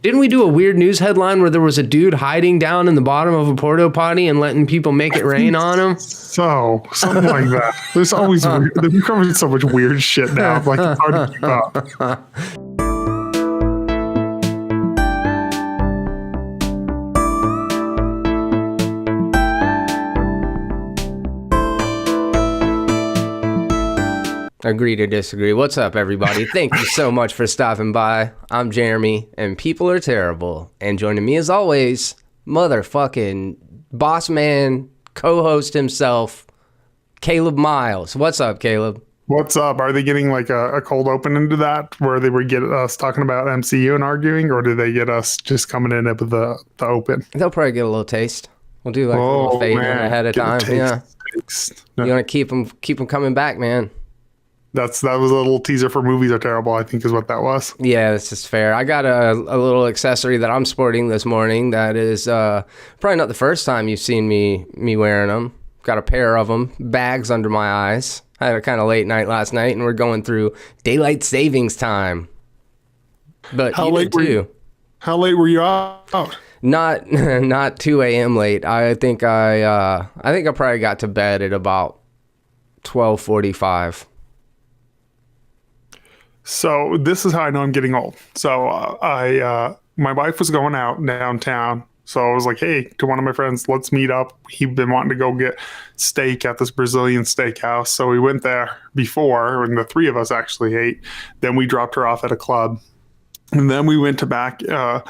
Didn't we do a weird news headline where there was a dude hiding down in the bottom of a porta potty and letting people make it rain on him? So, something like that. There's always weird. We're covering so much weird shit now. Like, it's hard to keep up. Agree to disagree. What's up, everybody? Thank you so much for stopping by. I'm Jeremy, and people are terrible. And joining me, as always, motherfucking boss man, co-host himself, Caleb Miles. What's up, Caleb? What's up? Are they getting like a cold open into that where they would get us talking about MCU and arguing, or do they get us just coming in with the open? They'll probably get a little taste. We'll do like a little fade ahead of time. Yeah. You want to keep them coming back, man. That was a little teaser for Movies Are Terrible, I think is what that was. Yeah, this is fair. I got a little accessory that I'm sporting this morning that is probably not the first time you've seen me wearing them. Got a pair of them, bags under my eyes. I had a kind of late night last night, and we're going through daylight savings time. But how late were you out? Not 2 a.m. late. I think I probably got to bed at about 12:45. So this is how I know I'm getting old. So my wife was going out downtown. So I was like, hey, to one of my friends, let's meet up. He'd been wanting to go get steak at this Brazilian steakhouse. So we went there before, and the three of us actually ate. Then we dropped her off at a club. And then we went back to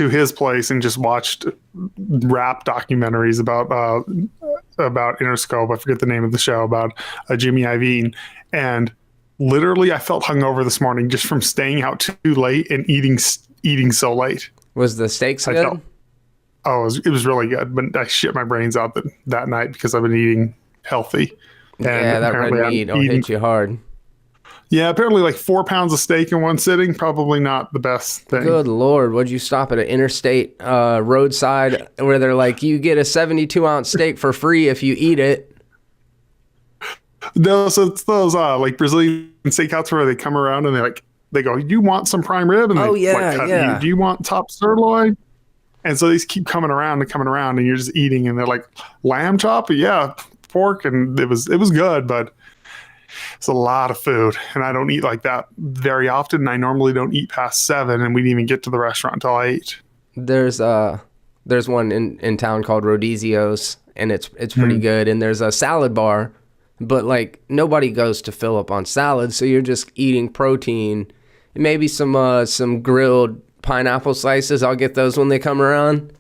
his place and just watched rap documentaries about Interscope. I forget the name of the show, about Jimmy Iovine. And literally, I felt hungover this morning just from staying out too late and eating so late. Was the steak good? It was really good, but I shit my brains out that night because I've been eating healthy. And that red meat will hit you hard. Yeah, apparently like 4 pounds of steak in one sitting, probably not the best thing. Good Lord, would you stop at an interstate roadside where they're like, you get a 72-ounce steak for free if you eat it? No, so it's those like Brazilian steakouts where they come around and they go, you want some prime rib? And do you want top sirloin? And so these keep coming around, and you're just eating, and they're like, lamb chop? Yeah, pork, and it was good, but it's a lot of food, and I don't eat like that very often. I normally don't eat past 7, and we didn't even get to the restaurant until 8. There's one in town called Rodizio's, and it's pretty good, and there's a salad bar. But, like, nobody goes to fill up on salad, so you're just eating protein. Maybe some grilled pineapple slices. I'll get those when they come around.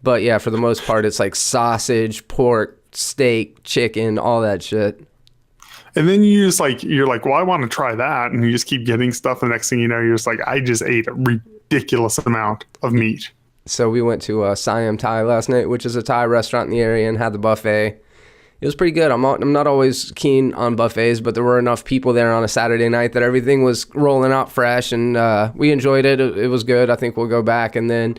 But, yeah, for the most part, it's like sausage, pork, steak, chicken, all that shit. And then you're like, well, I want to try that. And you just keep getting stuff. The next thing you know, you're just like, I just ate a ridiculous amount of meat. So we went to Siam Thai last night, which is a Thai restaurant in the area, and had the buffet. It was pretty good. I'm not always keen on buffets, but there were enough people there on a Saturday night that everything was rolling out fresh, and we enjoyed it. It was good. I think we'll go back. And then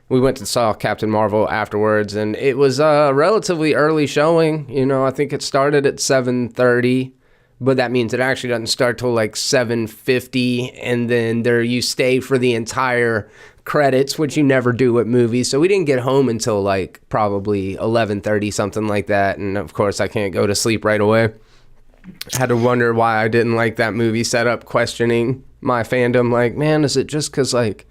we went to saw Captain Marvel afterwards, and it was a relatively early showing. You know, I think it started at 7:30, but that means it actually doesn't start till like 7:50, and then you stay for the entire credits, which you never do at movies. So we didn't get home until like probably 11:30, something like that. And of course I can't go to sleep right away. Had to wonder why I didn't like that movie setup, questioning my fandom. Like, man, is it just because like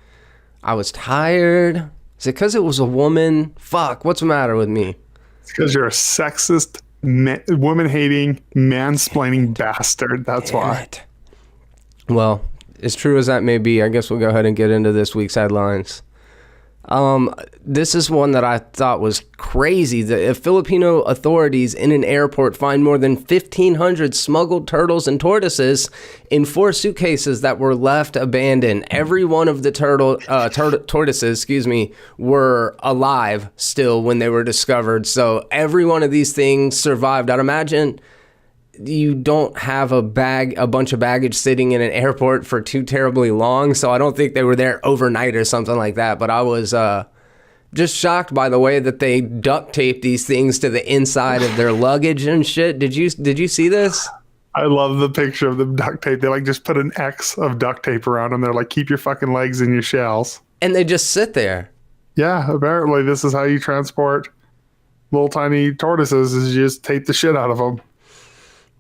I was tired? Is it because it was a woman? Fuck, what's the matter with me? It's because you're a sexist, woman-hating, mansplaining bastard. That's why. Well, as true as that may be, I guess we'll go ahead and get into this week's headlines. This is one that I thought was crazy. The Filipino authorities in an airport find more than 1,500 smuggled turtles and tortoises in 4 suitcases that were left abandoned. Every one of the tortoises, were alive still when they were discovered. So every one of these things survived. I'd imagine you don't have a bunch of baggage sitting in an airport for too terribly long, so I don't think they were there overnight or something like that. But I was just shocked by the way that they duct tape these things to the inside of their luggage and shit. Did you see this? I love the picture of them duct tape. They like just put an X of duct tape around them. They're like, keep your fucking legs in your shells. And they just sit there. Yeah, apparently this is how you transport little tiny tortoises, is you just tape the shit out of them.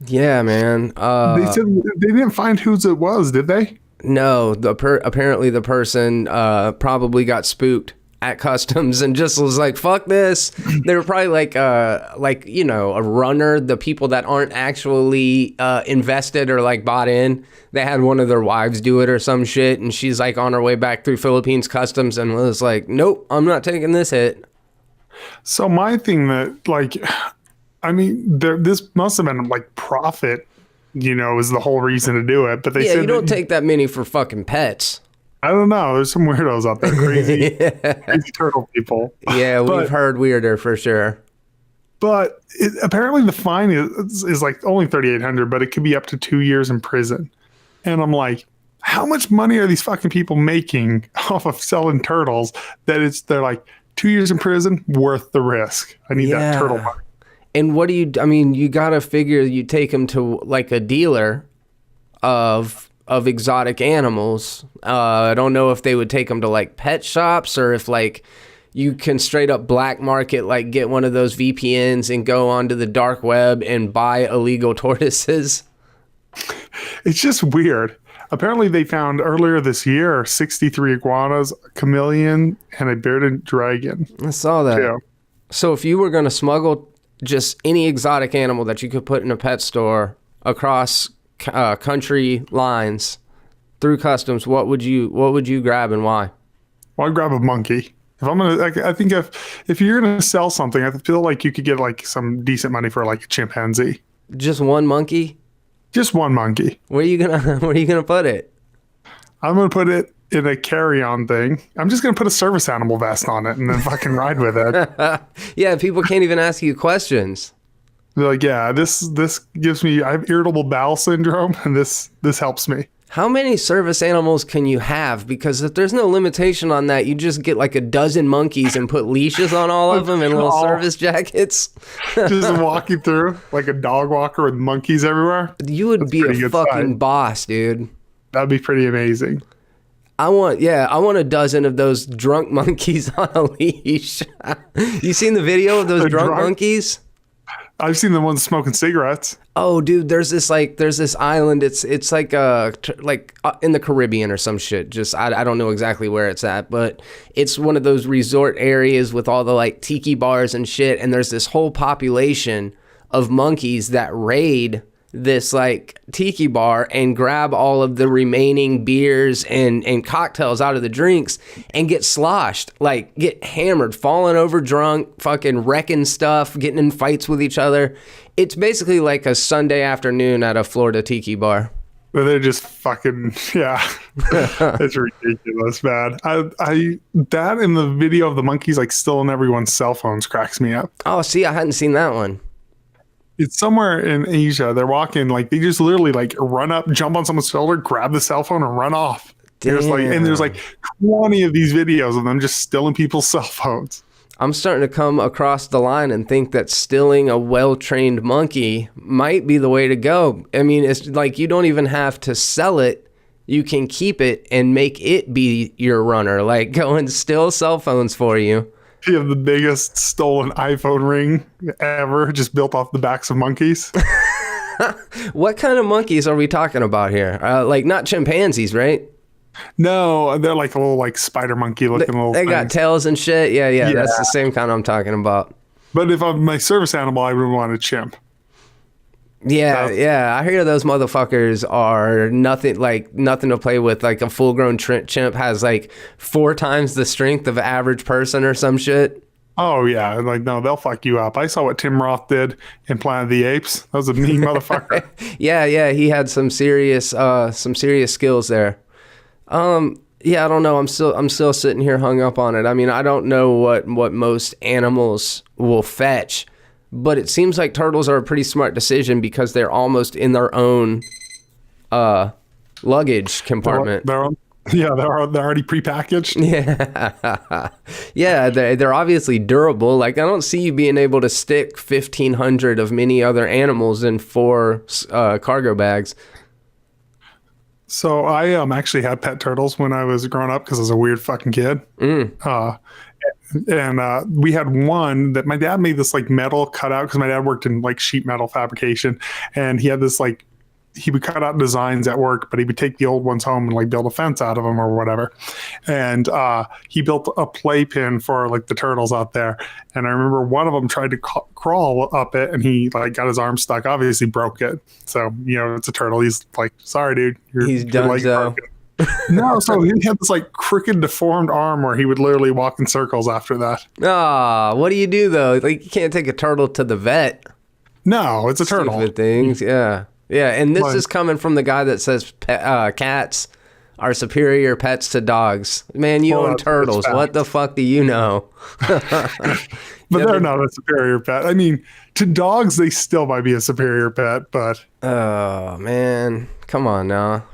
Yeah, man. They said they didn't find whose it was, did they? No, apparently the person probably got spooked at customs and just was like, fuck this. They were probably like, you know, a runner, the people that aren't actually invested or like bought in. They had one of their wives do it or some shit, and she's like on her way back through Philippines customs and was like, nope, I'm not taking this hit. So my thing that, like, I mean, this must have been like profit, you know, is the whole reason to do it. But they said you don't take that many for fucking pets. I don't know. There's some weirdos out there, crazy turtle people. Yeah, we've heard weirder for sure. But apparently the fine is like only $3,800, but it could be up to 2 years in prison. And I'm like, how much money are these fucking people making off of selling turtles that they're like 2 years in prison worth the risk? I need that turtle money. And what do you got to figure you take them to like a dealer of exotic animals. I don't know if they would take them to like pet shops or if like you can straight up black market, like get one of those VPNs and go onto the dark web and buy illegal tortoises. It's just weird. Apparently they found earlier this year 63 iguanas, a chameleon, and a bearded dragon. I saw that. Yeah. So if you were going to smuggle just any exotic animal that you could put in a pet store across country lines through customs, what would you grab and why? Well, I'd grab a monkey. If I'm gonna, I think if you're gonna sell something, I feel like you could get like some decent money for like a chimpanzee. Just one monkey? Just one monkey. Where are you gonna put it? I'm gonna put it in a carry-on thing. I'm just gonna put a service animal vest on it and then fucking ride with it. Yeah, people can't even ask you questions. They're like, yeah, this gives me, I have irritable bowel syndrome, and this helps me. How many service animals can you have? Because if there's no limitation on that, you just get like a dozen monkeys and put leashes on all of them and little service jackets. Just walking through like a dog walker with monkeys everywhere. You would be a fucking boss, dude. That'd be pretty amazing. I want a dozen of those drunk monkeys on a leash. You seen the video of those drunk monkeys? I've seen the ones smoking cigarettes. Oh, dude, there's this island. It's like in the Caribbean or some shit. Just I don't know exactly where it's at, but it's one of those resort areas with all the like tiki bars and shit. And there's this whole population of monkeys that raid this like tiki bar and grab all of the remaining beers and cocktails out of the drinks and get sloshed, like get hammered, falling over drunk, fucking wrecking stuff, getting in fights with each other. It's basically like a Sunday afternoon at a Florida tiki bar. But they're just fucking, yeah. It's ridiculous, man. I that in the video of the monkeys like stealing everyone's cell phones cracks me up. Oh, see, I hadn't seen that one. It's somewhere in Asia. They're walking, like they just literally like run up, jump on someone's shoulder, grab the cell phone and run off. There's like 20 of these videos of them just stealing people's cell phones. I'm starting to come across the line and think that stealing a well-trained monkey might be the way to go. I mean, it's like you don't even have to sell it. You can keep it and make it be your runner. Like go and steal cell phones for you. You have the biggest stolen iPhone ring ever, just built off the backs of monkeys. What kind of monkeys are we talking about here? Like not chimpanzees, right? No, they're like a little like spider monkey looking little They got tails and shit. Yeah, that's the same kind I'm talking about. But if I'm my service animal, I would want a chimp. Yeah. I hear those motherfuckers are nothing to play with. Like a full-grown chimp has like 4 times the strength of an average person or some shit. Oh yeah, like no, they'll fuck you up. I saw what Tim Roth did in Planet of the Apes. That was a mean motherfucker. Yeah, he had some serious skills there. Yeah, I don't know. I'm still sitting here hung up on it. I mean, I don't know what most animals will fetch. But it seems like turtles are a pretty smart decision because they're almost in their own luggage compartment. They're already prepackaged. Yeah, they're obviously durable. Like I don't see you being able to stick 1,500 of many other animals in 4 cargo bags. So I actually had pet turtles when I was growing up because I was a weird fucking kid. And we had one that my dad made this like metal cutout because my dad worked in like sheet metal fabrication, and he had this like he would cut out designs at work, but he would take the old ones home and like build a fence out of them or whatever. And he built a playpen for like the turtles out there. And I remember one of them tried to crawl up it, and he like got his arm stuck. Obviously broke it. So it's a turtle. He's like, sorry, dude. He's done so. No, so he had this like crooked, deformed arm where he would literally walk in circles after that. What do you do though? Like, you can't take a turtle to the vet. No, it's a turtle. Stupid things, yeah. Yeah, and this is coming from the guy that says cats are superior pets to dogs. Man, you own turtles. What the fuck do you know? But they're not a superior pet. I mean, to dogs, they still might be a superior pet, but... Oh, man. Come on now.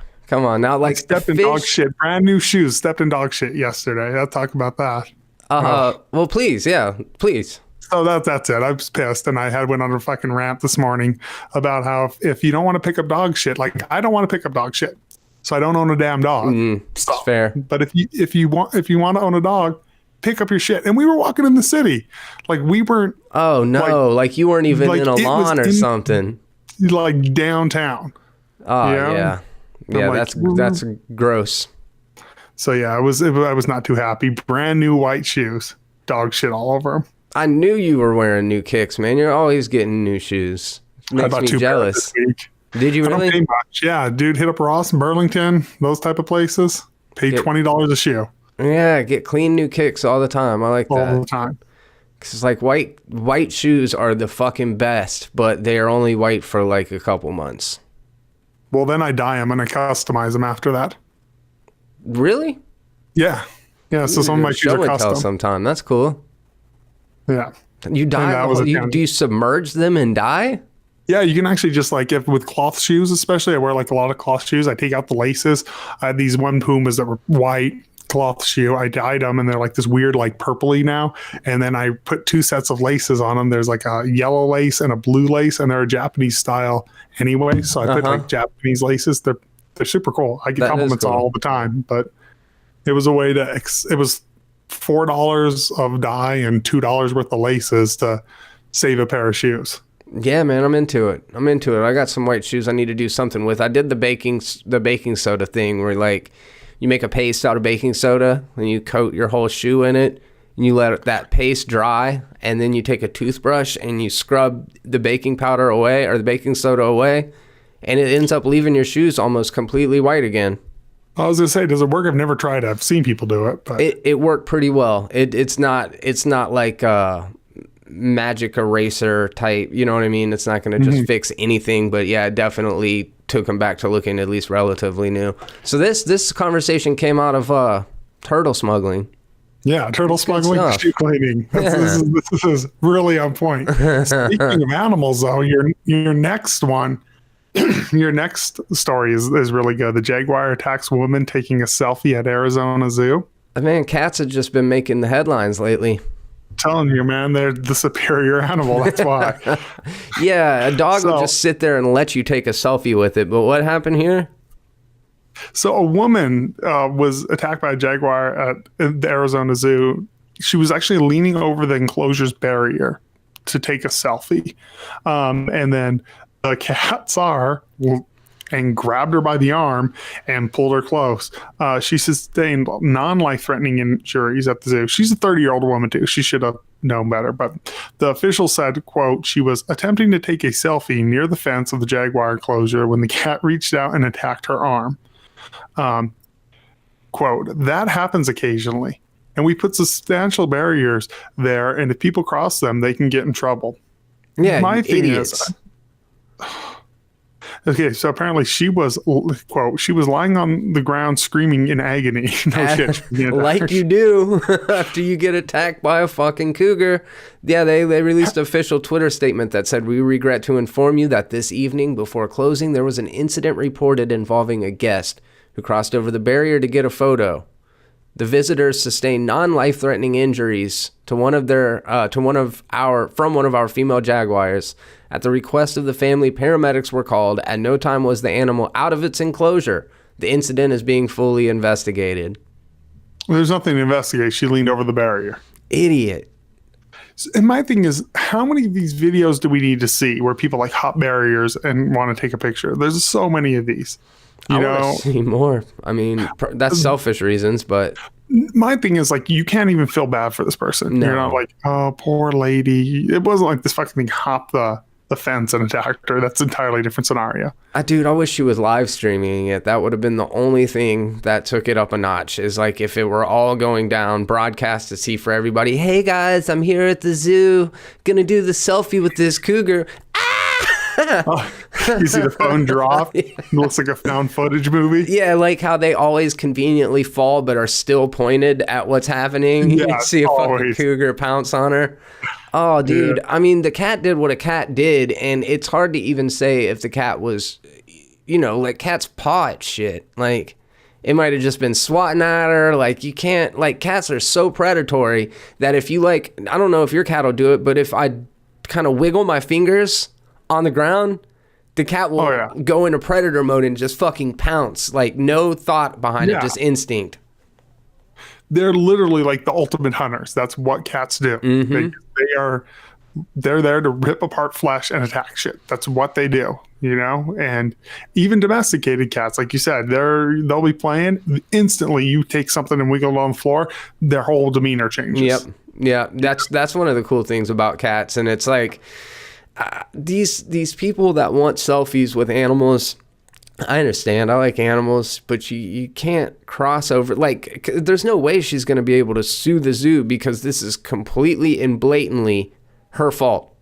Like, stepped in dog shit. Brand new shoes. Stepped in dog shit yesterday. I'll talk about that. Well, please. Yeah, please. So that's it. I was pissed, and I went on a fucking rant this morning about how if you don't want to pick up dog shit, like I don't want to pick up dog shit, so I don't own a damn dog. It's fair. But if you want to own a dog, pick up your shit. And we were walking in the city, like we weren't. Oh no! Like you weren't even in a lawn or something. Like downtown. Oh yeah. That's gross. So yeah, I was not too happy. Brand new white shoes, dog shit all over them. I knew you were wearing new kicks, man. You're always getting new shoes. Makes me jealous. Did you really? I don't pay much. Yeah, dude, hit up Ross, Burlington, those type of places. Pay $20 a shoe. Yeah, get clean new kicks all the time. I like that. All the time. Cause it's like white shoes are the fucking best, but they are only white for like a couple months. Well, then I dye them and I customize them after that. Really? Yeah. Yeah, so some of my shoes are custom. Sometime. That's cool. Yeah. You dye? Do you submerge them and dye? Yeah, you can actually just like, if with cloth shoes especially, I wear like a lot of cloth shoes. I take out the laces. I had these one Pumas that were white cloth shoe. I dyed them and they're like this weird like purpley now. And then I put 2 sets of laces on them. There's like a yellow lace and a blue lace, and they're a Japanese style anyway. So I put like Japanese laces. They're super cool. I get compliments all the time, but it was a way to, it was $4 of dye and $2 worth of laces to save a pair of shoes. Yeah, man, I'm into it. I got some white shoes I need to do something with. I did the baking soda thing where like you make a paste out of baking soda and you coat your whole shoe in it and you let that paste dry, and then you take a toothbrush and you scrub the baking powder away or the baking soda away, and it ends up leaving your shoes almost completely white again. I was gonna say, does it work? I've never tried it. I've seen people do it, but it worked pretty well. It's not like a magic eraser type. You know what I mean? It's not gonna just fix anything, but yeah, it definitely took them back to looking at least relatively new. So this conversation came out of turtle smuggling. Yeah, turtle smuggling, shoe cleaning. This is really on point. Speaking of animals, though, your next one. Your next story is really good. The Jaguar attacks woman taking a selfie at Arizona Zoo. Man, cats have just been making the headlines lately. I'm telling you, man, they're the superior animal. That's why. Yeah, a dog will just sit there and let you take a selfie with it. But what happened here? So a woman was attacked by a jaguar at the Arizona Zoo. She was actually leaning over the enclosure's barrier to take a selfie. And then the cat saw her and grabbed her by the arm and pulled her close. She sustained non-life-threatening injuries at the zoo. She's a 30-year-old woman, too. She should have known better. But the official said, quote, she was attempting to take a selfie near the fence of the jaguar enclosure when the cat reached out and attacked her arm. Quote, that happens occasionally. And we put substantial barriers there, and if people cross them, they can get in trouble. Yeah, my thing idiots. Is... Okay, so apparently she was, quote, she was lying on the ground screaming in agony. No shit. Like you do after you get attacked by a fucking cougar. Yeah, they released an official Twitter statement that said, we regret to inform you that this evening before closing, there was an incident reported involving a guest who crossed over the barrier to get a photo. The visitors sustained non-life-threatening injuries to one of our female jaguars. At the request of the family, paramedics were called. At no time was the animal out of its enclosure. The incident is being fully investigated. There's nothing to investigate. She leaned over the barrier. Idiot. And my thing is, how many of these videos do we need to see where people like hop barriers and want to take a picture? There's so many of these. You know, I want to see more. I mean, that's selfish reasons, but my thing is like, you can't even feel bad for this person. No. You're not like, oh, poor lady. It wasn't like this fucking thing hopped the fence and attacked her. That's an entirely different scenario. Dude, I wish she was live streaming it. That would have been the only thing that took it up a notch, is like if it were all going down, broadcast to see for everybody. Hey guys, I'm here at the zoo, gonna do the selfie with this cougar. You see the phone drop. Yeah. It looks like a found footage movie. Yeah, like how they always conveniently fall but are still pointed at what's happening. Yeah, You see a fucking always. cougar pounce on her. Oh, dude. Yeah. I mean, the cat did what a cat did, and it's hard to even say if the cat was, you know, like cats paw at shit. Like, it might have just been swatting at her. Like, you can't, like, cats are so predatory that if you, like, I don't know if your cat will do it, but if I kind of wiggle my fingers on the ground, the cat will go into predator mode and just fucking pounce. Like, no thought behind it, just instinct. They're literally like the ultimate hunters. That's what cats do. Mm-hmm. They're there to rip apart flesh and attack shit. That's what they do, you know? And even domesticated cats, like you said, they'll be playing. Instantly, you take something and wiggle it on the floor, their whole demeanor changes. Yep. Yeah, that's one of the cool things about cats. And it's like, these people that want selfies with animals, I understand. I like animals, but you can't cross over. Like, there's no way she's going to be able to sue the zoo because this is completely and blatantly her fault.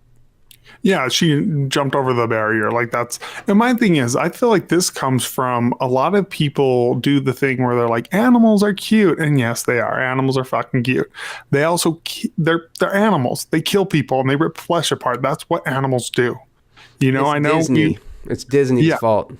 Yeah, she jumped over the barrier. Like, that's... And my thing is, I feel like this comes from a lot of people do the thing where they're like, animals are cute. And yes, they are. Animals are fucking cute. They also... They're animals. They kill people and they rip flesh apart. That's what animals do. You know, I know... Disney. It's Disney's fault.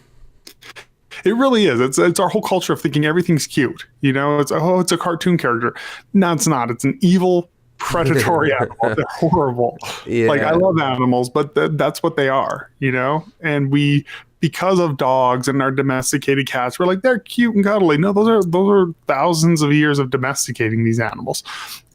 It really is. It's our whole culture of thinking everything's cute. You know, it's a cartoon character. No, it's not. It's an evil, predatory animal. They're horrible. Yeah. Like, I love animals, but that's what they are, you know? And we, because of dogs and our domesticated cats, we're like, they're cute and cuddly. No, those are thousands of years of domesticating these animals.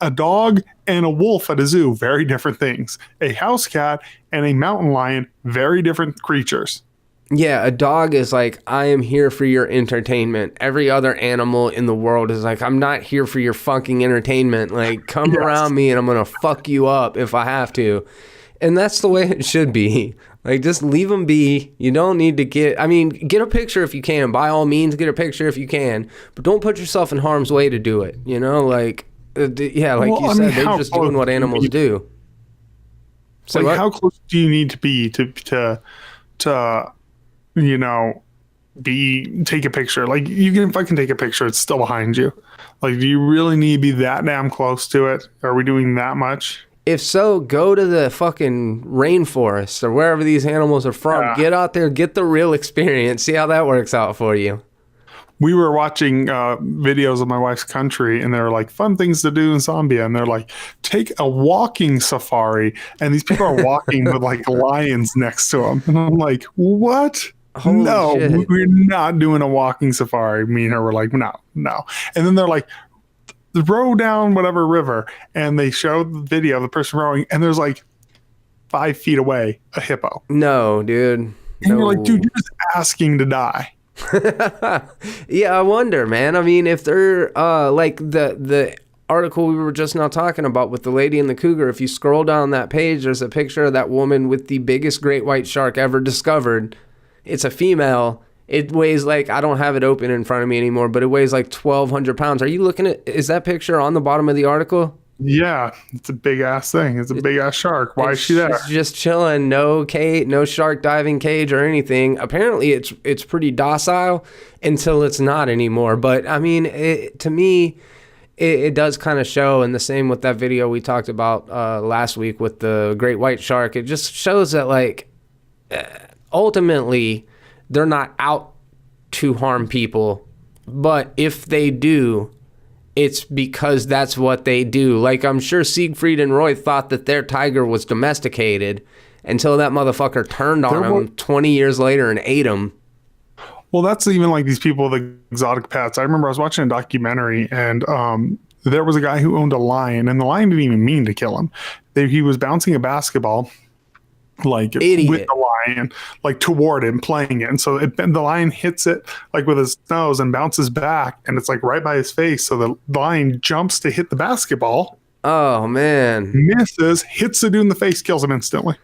A dog and a wolf at a zoo, very different things. A house cat and a mountain lion, very different creatures. Yeah, a dog is like, I am here for your entertainment. Every other animal in the world is like, I'm not here for your fucking entertainment. Like, come around me and I'm going to fuck you up if I have to. And that's the way it should be. Like, just leave them be. You don't need to get a picture if you can. By all means, get a picture if you can. But don't put yourself in harm's way to do it. You know, like, said, they're just doing what animals do. So like, how close do you need to be to you know, take a picture? Like, you can fucking take a picture, it's still behind you. Like, do you really need to be that damn close to it? Are we doing that much? If so, go to the fucking rainforest or wherever these animals are from. Yeah. Get out there, get the real experience, see how that works out for you. We were watching videos of my wife's country, and they're like, fun things to do in Zambia. And they're like, take a walking safari. And these people are walking with like lions next to them. And I'm like, what? Holy shit. We're not doing a walking safari. Me and her were like, no. And then they're like, row down whatever river. And they show the video of the person rowing, and there's like 5 feet away a hippo. No, dude. And you're like, dude, you're just asking to die. Yeah, I wonder, man. I mean, if they're like the article we were just now talking about with the lady and the cougar, if you scroll down that page, there's a picture of that woman with the biggest great white shark ever discovered. It's a female. It weighs like, I don't have it open in front of me anymore, but it weighs like 1,200 pounds. Are you looking at, is that picture on the bottom of the article? Yeah, it's a big ass thing. It's a big ass shark. Why is she there? She's just chilling. No cage, no shark diving cage or anything. Apparently, it's pretty docile until it's not anymore. But I mean, to me, it does kind of show. And the same with that video we talked about last week with the great white shark. It just shows that, like, ultimately, they're not out to harm people. But if they do, it's because that's what they do. Like, I'm sure Siegfried and Roy thought that their tiger was domesticated until that motherfucker turned on him 20 years later and ate him. Well, that's even like these people with exotic pets. I remember I was watching a documentary, and there was a guy who owned a lion, and the lion didn't even mean to kill him. He was bouncing a basketball, like Idiot. with the lion, like toward him, playing it. And so the lion hits it like with his nose and bounces back, and it's like right by his face. So the lion jumps to hit the basketball, Oh man. misses, hits the dude in the face, kills him instantly.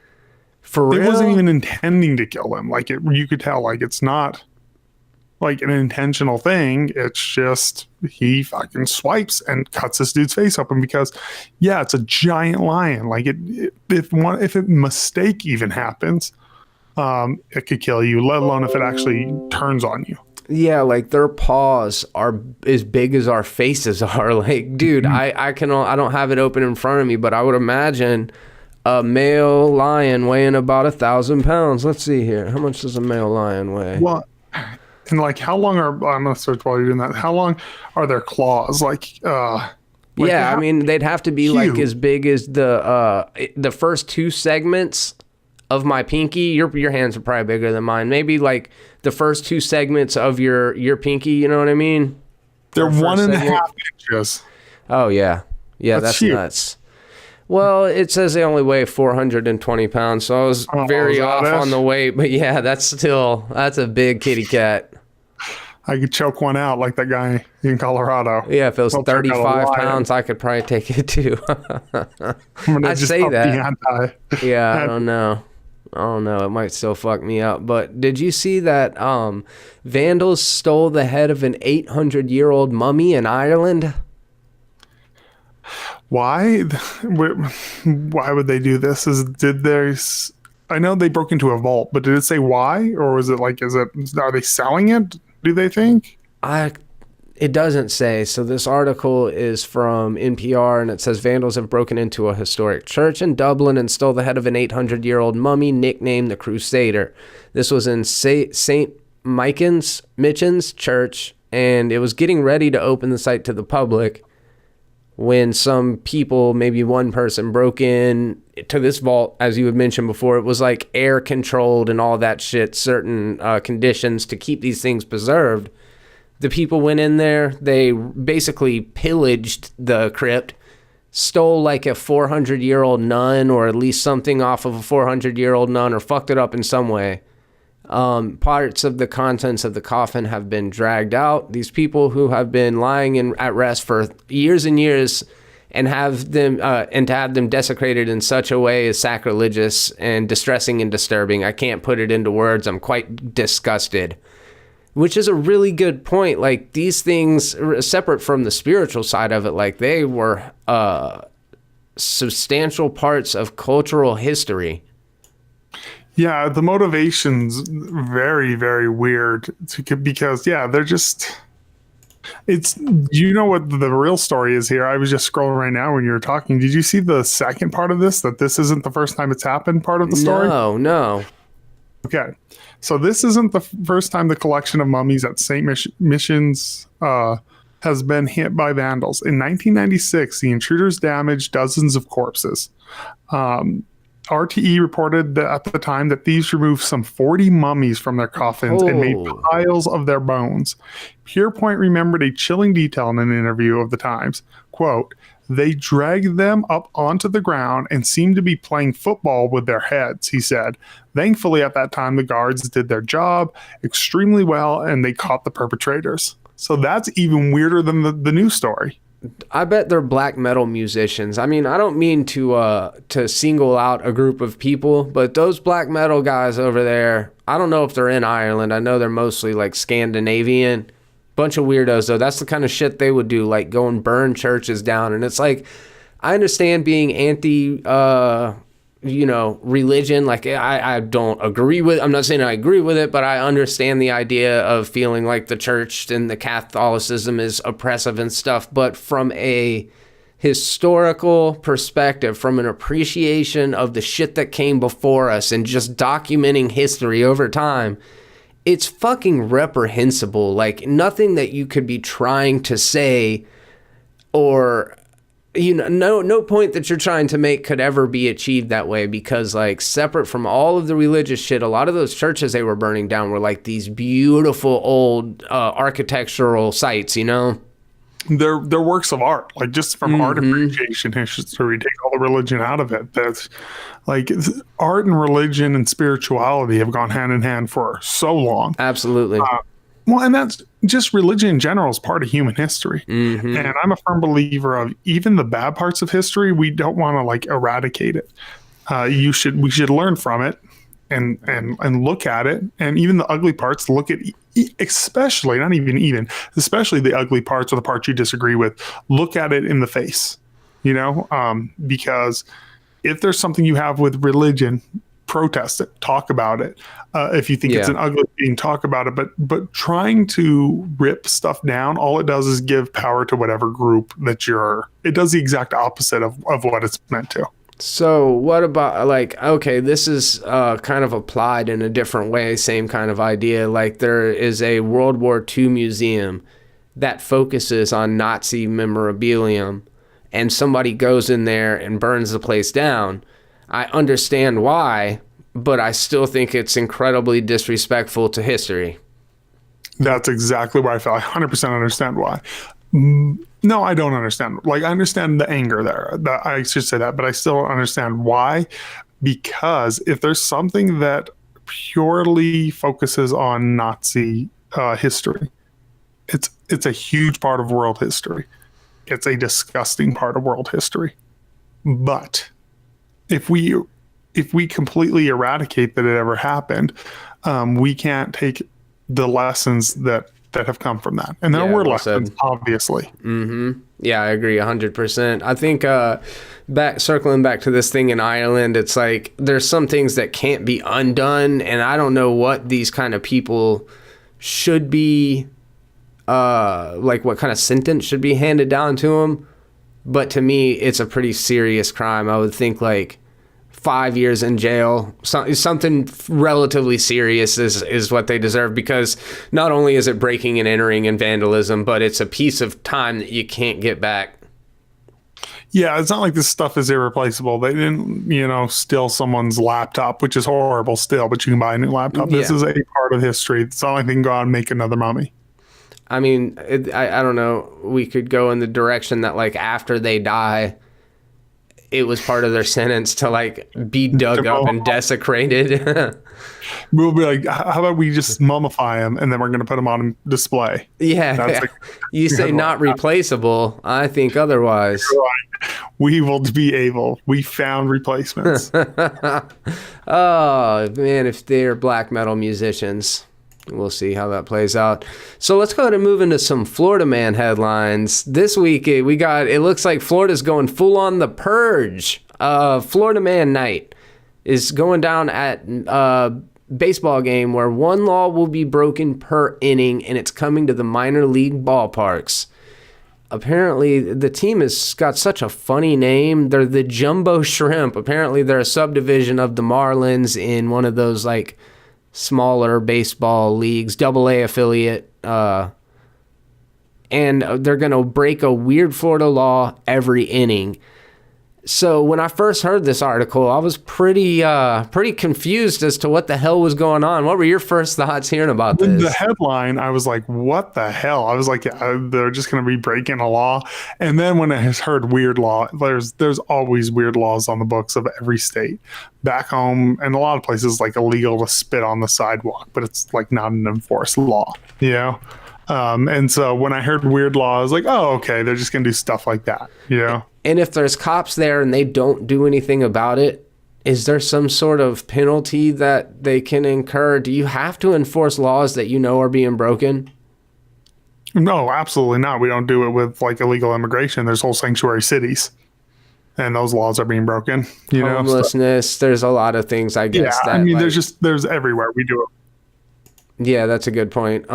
For real? It wasn't even intending to kill him. Like you could tell, like it's not like an intentional thing. It's just he fucking swipes and cuts this dude's face open because, yeah, it's a giant lion. Like if a mistake even happens, it could kill you. Let alone if it actually turns on you. Yeah, like their paws are as big as our faces are. Like, dude, I don't have it open in front of me, but I would imagine a male lion weighing about 1,000 pounds. Let's see here. How much does a male lion weigh? Well, and like how long are I'm gonna search while you're doing that? How long are their claws? Yeah, I mean they'd have to be huge. like as big as the first two segments of my pinky. Your hands are probably bigger than mine. Maybe like the first two segments of your pinky. You know what I mean? They're Or first 1.5 segment. inches. Oh yeah, that's huge. nuts. Well, it says they only weigh 420 pounds, so I was very is that off it? on the weight. But yeah, that's a big kitty cat. I could choke one out like that guy in Colorado. Yeah, if it was I'll check out a 35 lion. pounds, I could probably take it too. I'm gonna I just say up that. the anti. Yeah, I don't know. It might still fuck me up. But did you see that Vandals stole the head of an 800-year-old mummy in Ireland? Why? Why would they do this? I know they broke into a vault, but did it say why, or was it like? Are they selling it? Do they think? It doesn't say. So this article is from NPR, and it says Vandals have broken into a historic church in Dublin and stole the head of an 800-year-old mummy nicknamed the Crusader. This was in St. Michan's Church, and it was getting ready to open the site to the public when some people, maybe one person, broke in to this vault. As you had mentioned before, it was like air controlled and all that shit, certain conditions to keep these things preserved. The people went in there, they basically pillaged the crypt, stole like a 400-year-old nun, or at least something off of a 400-year-old nun, or fucked it up in some way. Parts of the contents of the coffin have been dragged out. These people who have been lying at rest for years and years, and to have them desecrated in such a way is sacrilegious and distressing and disturbing. I can't put it into words. I'm quite disgusted. Which is a really good point. Like, these things, separate from the spiritual side of it, like they were substantial parts of cultural history. Yeah, the motivation's very, very weird because they're just. You know what the real story is here? I was just scrolling right now when you were talking. Did you see the second part of this? That this isn't the first time it's happened. Part of the story. No. Okay, so this isn't the first time the collection of mummies at St. Missions has been hit by vandals. In 1996, the intruders damaged dozens of corpses. RTE reported that at the time that thieves removed some 40 mummies from their coffins and made piles of their bones. Pierpoint remembered a chilling detail in an interview of the Times. Quote, "They dragged them up onto the ground and seemed to be playing football with their heads," he said. Thankfully, at that time, the guards did their job extremely well and they caught the perpetrators. So that's even weirder than the news story. I bet they're black metal musicians. I mean, I don't mean to single out a group of people, but those black metal guys over there, I don't know if they're in Ireland. I know they're mostly like Scandinavian. Bunch of weirdos, though. That's the kind of shit they would do, like go and burn churches down. And it's like, I understand being anti religion. Like, I don't agree with, I'm not saying I agree with it, but I understand the idea of feeling like the church and the Catholicism is oppressive and stuff. But from a historical perspective, from an appreciation of the shit that came before us and just documenting history over time, it's fucking reprehensible. Like, nothing that you could be trying to say or no point that you're trying to make could ever be achieved that way, because like separate from all of the religious shit, a lot of those churches they were burning down were like these beautiful old architectural sites, They're works of art, like just from art appreciation history, take all the religion out of it. That's like art and religion and spirituality have gone hand in hand for so long. Absolutely. Well, and that's just religion in general is part of human history. And I'm a firm believer of even the bad parts of history, we don't want to like eradicate it. We should learn from it and look at it. And even the ugly parts, look at, especially the ugly parts or the parts you disagree with, look at it in the face, because if there's something you have with religion, protest it, talk about it. If you think it's an ugly thing, talk about it. But trying to rip stuff down, all it does is give power to whatever group that it does the exact opposite of what it's meant to. So what about this is kind of applied in a different way, same kind of idea. Like there is a World War II museum that focuses on Nazi memorabilia, and somebody goes in there and burns the place down. I understand why, but I still think it's incredibly disrespectful to history. That's exactly why I feel. I 100% understand why. No, I don't understand. Like, I understand the anger there. I should say that, but I still don't understand why. Because if there's something that purely focuses on Nazi history, it's a huge part of world history. It's a disgusting part of world history. But if we completely eradicate that it ever happened, we can't take the lessons that have come from that. And there were lessons, obviously. Yeah, I agree 100%. I think circling back to this thing in Ireland, it's like there's some things that can't be undone, and I don't know what these kind of people should be, what kind of sentence should be handed down to them. But to me, it's a pretty serious crime. I would think 5 years in jail, something relatively serious is what they deserve, because not only is it breaking and entering and vandalism, but it's a piece of time that you can't get back. Yeah, it's not like this stuff is irreplaceable. They didn't, steal someone's laptop, which is horrible still, but you can buy a new laptop. This is a part of history. It's not like they can go out and make another mummy. I mean, I don't know. We could go in the direction that after they die, it was part of their sentence to be dug up and desecrated. We'll be like, how about we just mummify them and then we're going to put them on display? Yeah. You say not replaceable. I think otherwise. We will be able. We found replacements. Oh, man, if they're black metal musicians. We'll see how that plays out. So let's go ahead and move into some Florida Man headlines. This week, it looks like Florida's going full on the purge. Florida Man Night is going down at a baseball game where one law will be broken per inning, and it's coming to the minor league ballparks. Apparently, the team has got such a funny name. They're the Jumbo Shrimp. Apparently, they're a subdivision of the Marlins in one of those, smaller baseball leagues, AA affiliate, and they're going to break a weird Florida law every inning. So when I first heard this article, I was pretty confused as to what the hell was going on. What were your first thoughts hearing about this? The headline, I was like, what the hell? I was like, they're just going to be breaking a law. And then when I heard weird law, there's always weird laws on the books of every state. Back home, and a lot of places, illegal to spit on the sidewalk, but it's not an enforced law, and so when I heard weird law, I was like, oh, okay, they're just going to do stuff like that, And if there's cops there and they don't do anything about it, is there some sort of penalty that they can incur? Do you have to enforce laws that are being broken? No, absolutely not. We don't do it with illegal immigration. There's whole sanctuary cities, and those laws are being broken. Homelessness. There's a lot of things, I guess. Yeah, there's everywhere we do it. Yeah, that's a good point.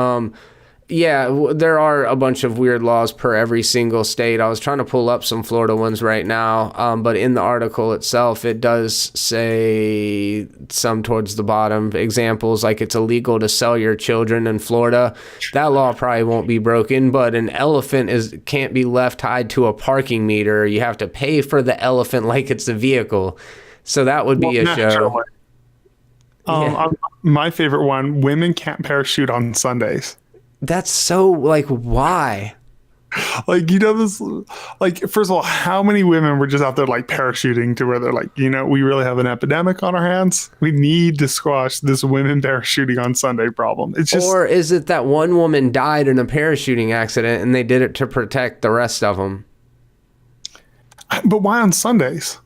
Yeah, there are a bunch of weird laws per every single state. I was trying to pull up some Florida ones right now, but in the article itself, it does say some towards the bottom examples, like it's illegal to sell your children in Florida. That law probably won't be broken, but an elephant can't be left tied to a parking meter. You have to pay for the elephant like it's a vehicle. So that would be a show. Yeah. My favorite one: women can't parachute on Sundays. That's so, like, why? Like, this, like, first of all, how many women were just out there, like, parachuting to where they're like, we really have an epidemic on our hands. We need to squash this women parachuting on Sunday problem. It's just. Or is it that one woman died in a parachuting accident and they did it to protect the rest of them? But why on Sundays?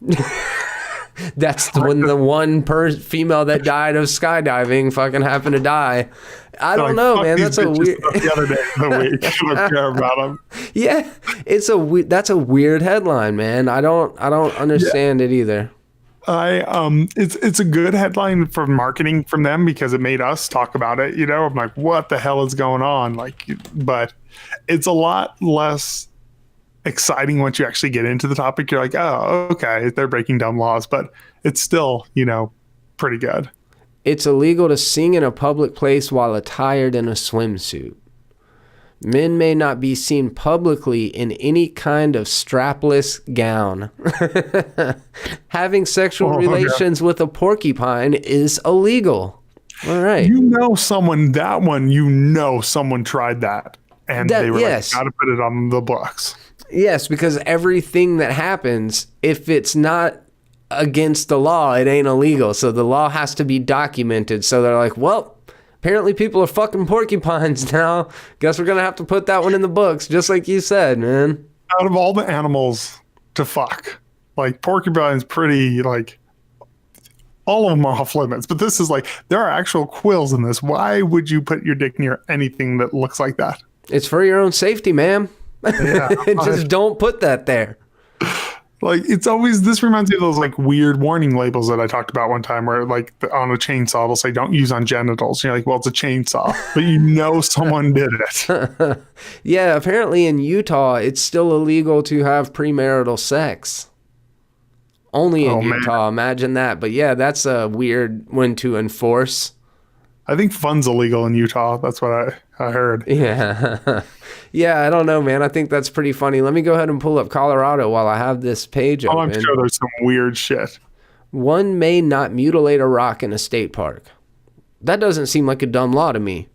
That's when the one female that died of skydiving fucking happened to die. I don't know, man. That's a weird. The other day of the week, I don't care about them. Yeah, that's a weird headline, man. I don't understand it either. It's a good headline for marketing from them because it made us talk about it. I'm like, what the hell is going on? Like, but it's a lot less exciting once you actually get into the topic. You're like, oh, okay, they're breaking down laws, but it's still, pretty good. It's illegal to sing in a public place while attired in a swimsuit. Men may not be seen publicly in any kind of strapless gown. Having sexual relations with a porcupine is illegal. All right. Someone tried that. And they were like, gotta put it on the books. Yes, because everything that happens, if it's not against the law, it ain't illegal. So the law has to be documented. So they're like, well, apparently people are fucking porcupines now. Guess we're going to have to put that one in the books, just like you said, man. Out of all the animals to fuck, like porcupine's pretty, like, all of them are off limits. But this is like, there are actual quills in this. Why would you put your dick near anything that looks like that? It's for your own safety, ma'am. Yeah, just don't put that there. Like, this reminds me of those like weird warning labels that I talked about one time where like on a chainsaw, it'll say don't use on genitals. You're like, well, it's a chainsaw, but someone did it. Yeah, apparently in Utah, it's still illegal to have premarital sex. Only in Utah, man. Imagine that. But yeah, that's a weird one to enforce. I think fun's illegal in Utah. That's what I heard. Yeah. Yeah, I don't know, man. I think that's pretty funny. Let me go ahead and pull up Colorado while I have this page open. I'm sure there's some weird shit. One may not mutilate a rock in a state park. That doesn't seem like a dumb law to me.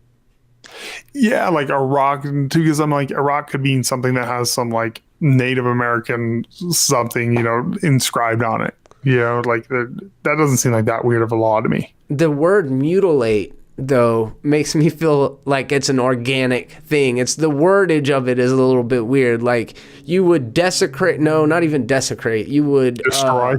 Yeah, like a rock, because I'm like, a rock could mean something that has some like Native American something, inscribed on it. Like that doesn't seem like that weird of a law to me. The word mutilate, though, makes me feel like it's an organic thing. It's the wordage of it is a little bit weird. Like you would desecrate, no, not even desecrate. You would destroy,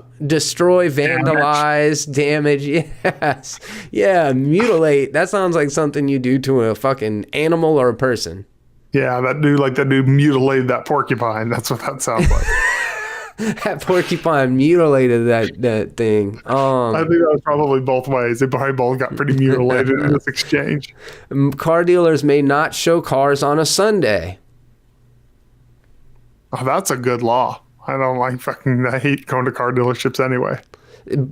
vandalize, damage. Yes. Yeah, mutilate. That sounds like something you do to a fucking animal or a person. Yeah, that dude mutilated that porcupine. That's what that sounds like. That porcupine mutilated that thing. I think that was probably both ways. They probably both got pretty mutilated in this exchange. Car dealers may not show cars on a Sunday. Oh, that's a good law. I hate going to car dealerships anyway.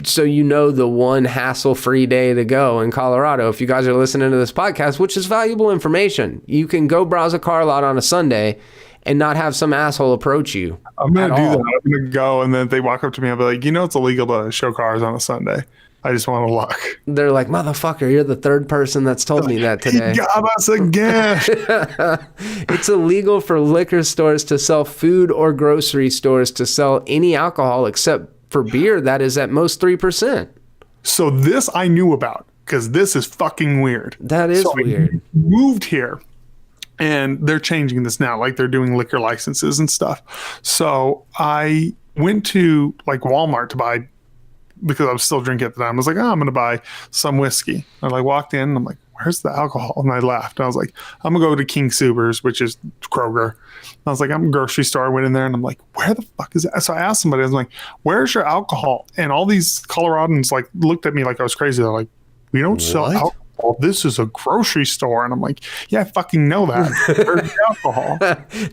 So the one hassle-free day to go in Colorado, if you guys are listening to this podcast, which is valuable information, you can go browse a car lot on a Sunday and not have some asshole approach you. I'm going to do that. I'm going to go, and then if they walk up to me, I'll be like, it's illegal to show cars on a Sunday. I just want to look. They're like, motherfucker, you're the third person that's told me that today. He got us again. It's illegal for liquor stores to sell food or grocery stores to sell any alcohol except for beer that is at most 3%. So this I knew about because this is fucking weird. That is weird. I moved here. And they're changing this now, like they're doing liquor licenses and stuff. So I went to like Walmart to buy, because I was still drinking at the time. I was like, I'm going to buy some whiskey. And I walked in and I'm like, where's the alcohol? And I left. And I was like, I'm going to go to King Soopers, which is Kroger. And I was like, I'm a grocery store. I went in there and I'm like, where the fuck is that? So I asked somebody, I was like, where's your alcohol? And all these Coloradans like looked at me like I was crazy. They're like, we don't sell alcohol oh, this is a grocery store. And I'm like, yeah, I fucking know that. Where's the alcohol?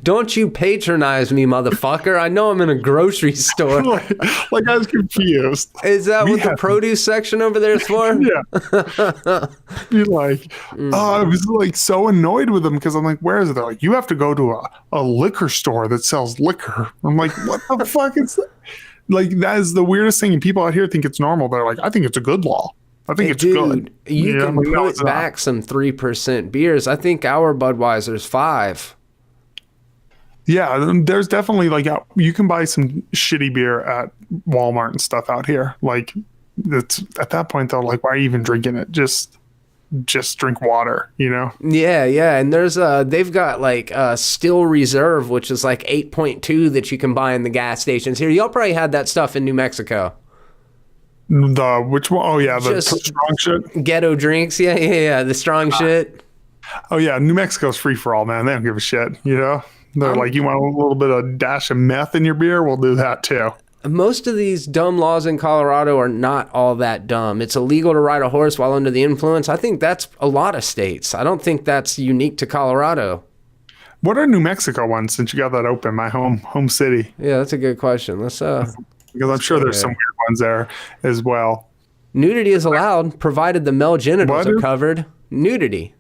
Don't you patronize me, motherfucker. I know I'm in a grocery store. like I was confused. Is that what the produce section over there is for? Yeah. Be like, I was like so annoyed with them because I'm like, where is it? They're like, you have to go to a liquor store that sells liquor. I'm like, what the fuck is that? Like, that is the weirdest thing. And people out here think it's normal. They're like, I think it's a good law. I think it's good. You can put back some 3% beers. I think our Budweiser's 5. Yeah, there's definitely like you can buy some shitty beer at Walmart and stuff out here. Like, it's at that point though, like, why are you even drinking it? Just drink water, you know? Yeah. And there's they've got like Still Reserve, which is like 8.2 that you can buy in the gas stations here. Y'all probably had that stuff in New Mexico. Which one? Oh yeah, the strong shit. Ghetto drinks. Yeah. The strong shit. Oh yeah, New Mexico's free for all, man. They don't give a shit, you know? They're like, you want a little bit of dash of meth in your beer? We'll do that too. Most of these dumb laws in Colorado are not all that dumb. It's illegal to ride a horse while under the influence. I think that's a lot of states. I don't think that's unique to Colorado. What are New Mexico ones, since you got that open, my home city? Yeah, that's a good question. Let's because I'm sure there's some weird ones there as well. Nudity is allowed, provided the male genitals are covered. Nudity.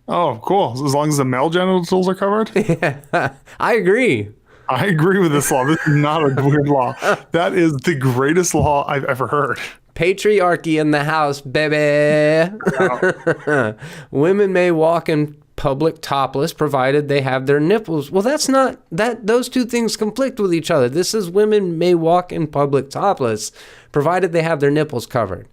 Oh, cool. As long as the male genitals are covered? Yeah, I agree. I agree with this law. This is not a weird law. That is the greatest law I've ever heard. Patriarchy in the house, baby. Wow. Women may walk in public topless, provided they have their nipples. Well, that's not that. Those two things conflict with each other. This is women may walk in public topless, provided they have their nipples covered.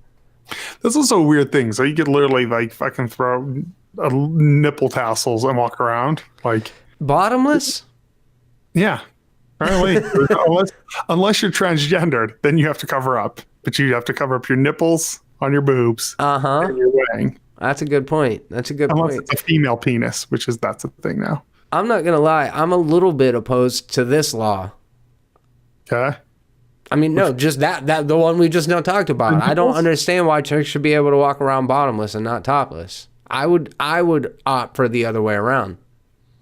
That's also a weird thing. So you could literally like fucking throw nipple tassels and walk around like bottomless. Yeah, apparently, unless you're transgendered, then you have to cover up. But you have to cover up your nipples on your boobs. And your wang. That's a good point. Unless it's a female penis, that's a thing now. I'm not gonna lie. I'm a little bit opposed to this law. Okay. I mean, no, just that the one we just now talked about. I don't understand why chicks should be able to walk around bottomless and not topless. I would opt for the other way around.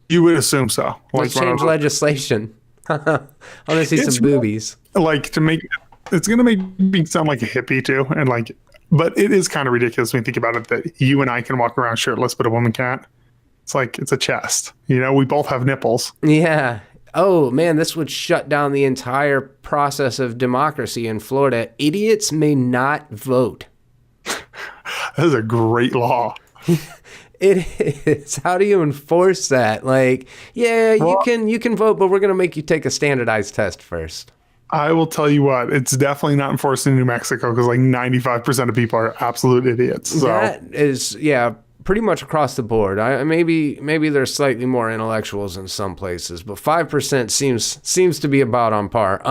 You would assume so. Let's change legislation. I want to see some boobies. Like it's going to make me sound like a hippie too. And like, but it is kind of ridiculous when you think about it that you and I can walk around shirtless, but a woman can't. It's like, it's a chest. You know, we both have nipples. Yeah. Oh man, this would shut down the entire process of democracy in Florida. Idiots may not vote. That is a great law. It is. How do you enforce that? Like, yeah, you can vote, but we're going to make you take a standardized test first. I will tell you what, it's definitely not enforced in New Mexico because like 95% of people are absolute idiots. So. That is, pretty much across the board. Maybe there's slightly more intellectuals in some places, but 5% seems to be about on par.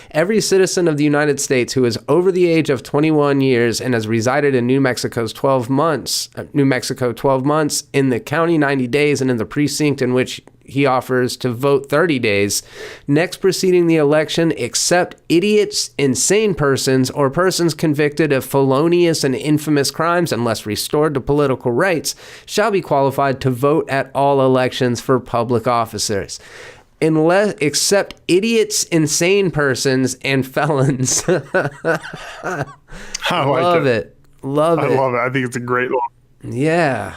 Every citizen of the United States who is over the age of 21 years and has resided in New Mexico 12 months in the county 90 days and in the precinct in which he offers to vote 30 days, next preceding the election, except idiots, insane persons, or persons convicted of felonious and infamous crimes, unless restored to political rights, shall be qualified to vote at all elections for public officers. Except idiots, insane persons, and felons. I love it. Love it. I love it. I think it's a great law. Yeah.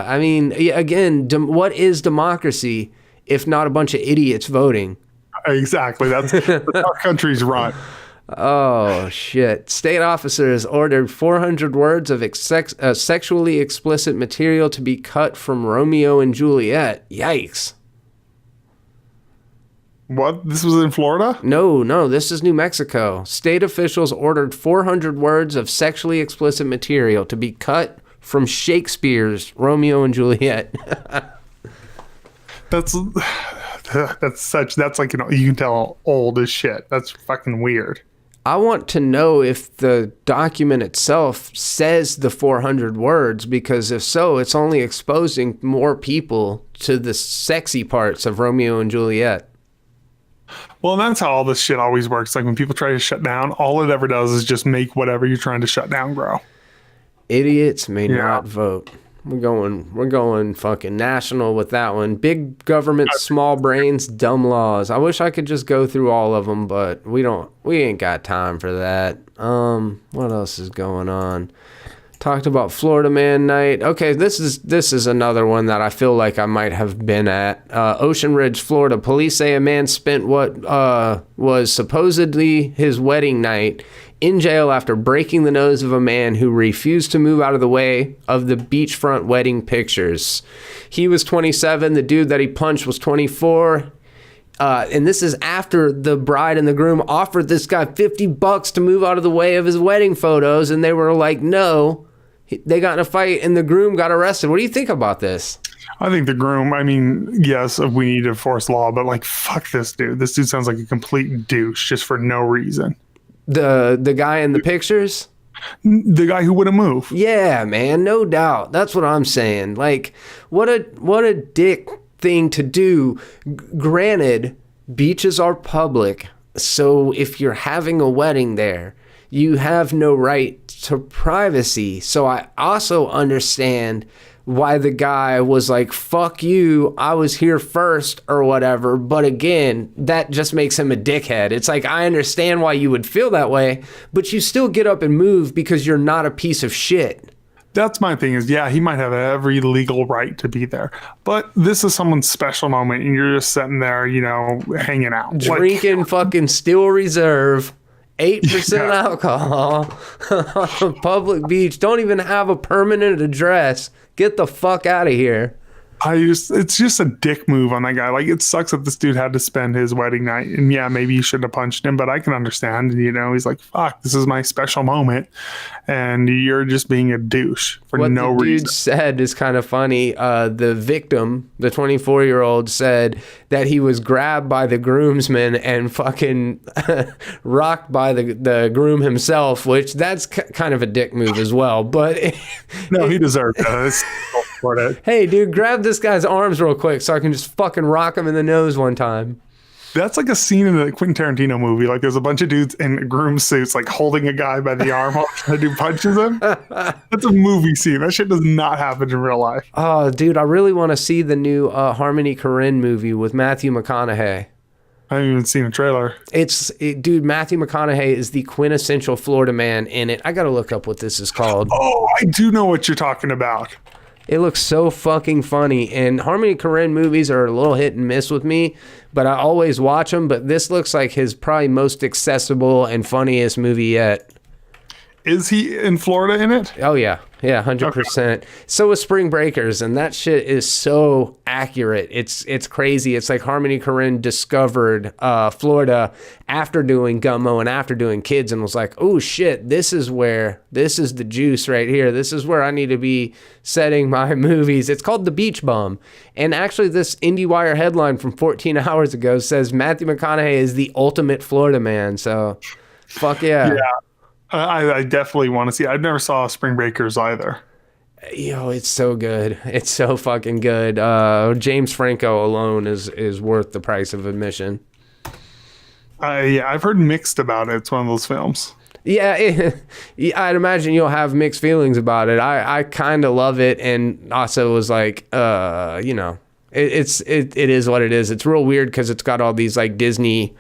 I mean, again, what is democracy if not a bunch of idiots voting? Exactly. That's our country's run. Oh, shit. State officers ordered 400 words of sexually explicit material to be cut from Romeo and Juliet. Yikes. What? This was in Florida? No, this is New Mexico. State officials ordered 400 words of sexually explicit material to be cut from Shakespeare's Romeo and Juliet. That's like, you can tell old as shit. That's fucking weird. I want to know if the document itself says the 400 words, because if so, it's only exposing more people to the sexy parts of Romeo and Juliet. Well, and that's how all this shit always works. Like when people try to shut down, all it ever does is just make whatever you're trying to shut down grow. Idiots may Yeah. not vote. We're going fucking national with that one. Big government, small brains, dumb laws. I wish I could just go through all of them, but we ain't got time for that. What else is going on? Talked about Florida Man Night. Okay, this is another one that I feel like I might have been at. Ocean Ridge, Florida. Police say a man spent what was supposedly his wedding night in jail after breaking the nose of a man who refused to move out of the way of the beachfront wedding pictures. He was 27. The dude that he punched was 24. And this is after the bride and the groom offered this guy $50 to move out of the way of his wedding photos, and they were like, no. They got in a fight, and the groom got arrested. What do you think about this? I think the groom, I mean, yes, we need to enforce law, but like, fuck this dude. This dude sounds like a complete douche just for no reason. The guy in the pictures? The guy who wouldn't move. Yeah, man, no doubt. That's what I'm saying. Like, what a dick thing to do. Granted, beaches are public, so if you're having a wedding there, you have no right to privacy. So I also understand why the guy was like, fuck you, I was here first or whatever. But again, that just makes him a dickhead. It's like, I understand why you would feel that way, but you still get up and move because you're not a piece of shit. That's my thing is, yeah, he might have every legal right to be there, but this is someone's special moment and you're just sitting there, you know, hanging out. Drinking like, fucking Steel Reserve, 8% alcohol on a public beach. Don't even have a permanent address. Get the fuck out of here. It's just a dick move on that guy. Like, it sucks that this dude had to spend his wedding night, and yeah, maybe you shouldn't have punched him, but I can understand, you know, he's like, fuck, this is my special moment, and you're just being a douche for no reason. What the dude said is kind of funny. The victim, the 24-year-old, said that he was grabbed by the groomsmen and fucking rocked by the groom himself, which that's kind of a dick move as well, but... No, he deserved that. Hey, dude, grab this guy's arms real quick so I can just fucking rock him in the nose one time. That's like a scene in the Quentin Tarantino movie. Like, there's a bunch of dudes in groom suits, like holding a guy by the arm while the dude punches him. That's a movie scene. That shit does not happen in real life. Oh, dude, I really want to see the new Harmony Korine movie with Matthew McConaughey. I haven't even seen a trailer. Dude, Matthew McConaughey is the quintessential Florida man in it. I got to look up what this is called. Oh, I do know what you're talking about. It looks so fucking funny, and Harmony Korine movies are a little hit and miss with me, but I always watch them, but this looks like his probably most accessible and funniest movie yet. Is he in Florida in it? Oh, yeah. Yeah, 100%. Okay. So is Spring Breakers, and that shit is so accurate. It's crazy. It's like Harmony Korine discovered Florida after doing Gummo and after doing Kids and was like, oh, shit, this is the juice right here. This is where I need to be setting my movies. It's called The Beach Bum. And actually, this IndieWire headline from 14 hours ago says Matthew McConaughey is the ultimate Florida man. So, fuck yeah. Yeah. I definitely want to see it. I never saw Spring Breakers either. Yo, it's so good. It's so fucking good. James Franco alone is worth the price of admission. Yeah, I've heard mixed about it. It's one of those films. Yeah, I'd imagine you'll have mixed feelings about it. I kind of love it, and also was like, you know, it is what it is. It's real weird because it's got all these like Disney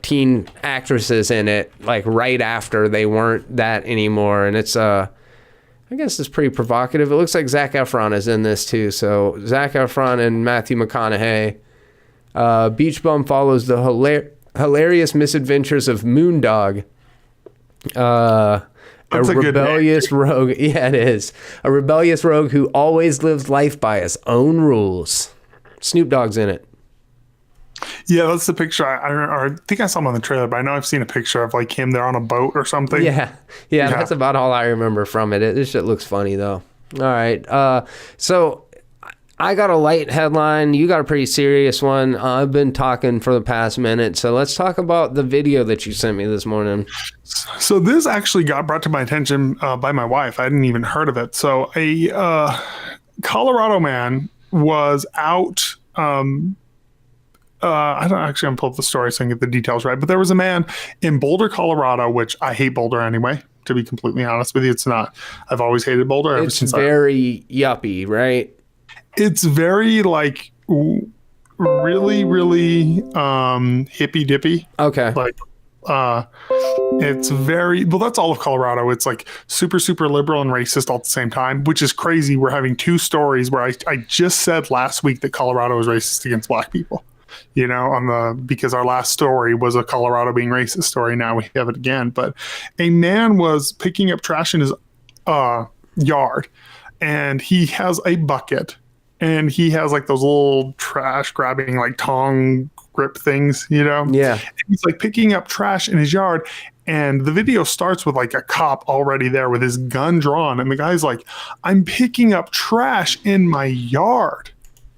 teen actresses in it, like right after they weren't that anymore, and it's I guess it's pretty provocative. It looks like Zac Efron is in this too. So Zac Efron and Matthew McConaughey. Beach Bum follows the hilarious misadventures of Moondog, a rebellious rogue. Yeah, it is a rebellious rogue who always lives life by his own rules. Snoop Dogg's in it. Yeah, that's the picture. I think I saw him on the trailer, but I know I've seen a picture of like him there on a boat or something. Yeah, that's about all I remember from it. This shit looks funny though. All right, so I got a light headline. You got a pretty serious one. I've been talking for the past minute, so let's talk about the video that you sent me this morning. So this actually got brought to my attention by my wife. I hadn't even heard of it. So a Colorado man was out. I don't actually, I'm pull up the story so I can get the details right. But there was a man in Boulder, Colorado, which I hate Boulder anyway, to be completely honest with you. It's not. I've always hated Boulder ever It's since. very yuppie, right? It's very like really, really hippy dippy. Okay. Like it's very well. That's all of Colorado. It's like super, super liberal and racist all at the same time, which is crazy. We're having two stories where I just said last week that Colorado is racist against black people. You know, because our last story was a Colorado being racist story. Now we have it again. But a man was picking up trash in his yard, and he has a bucket, and he has like those little trash grabbing like tong grip things, you know? Yeah. And he's like picking up trash in his yard, and the video starts with like a cop already there with his gun drawn, and the guy's like, "I'm picking up trash in my yard."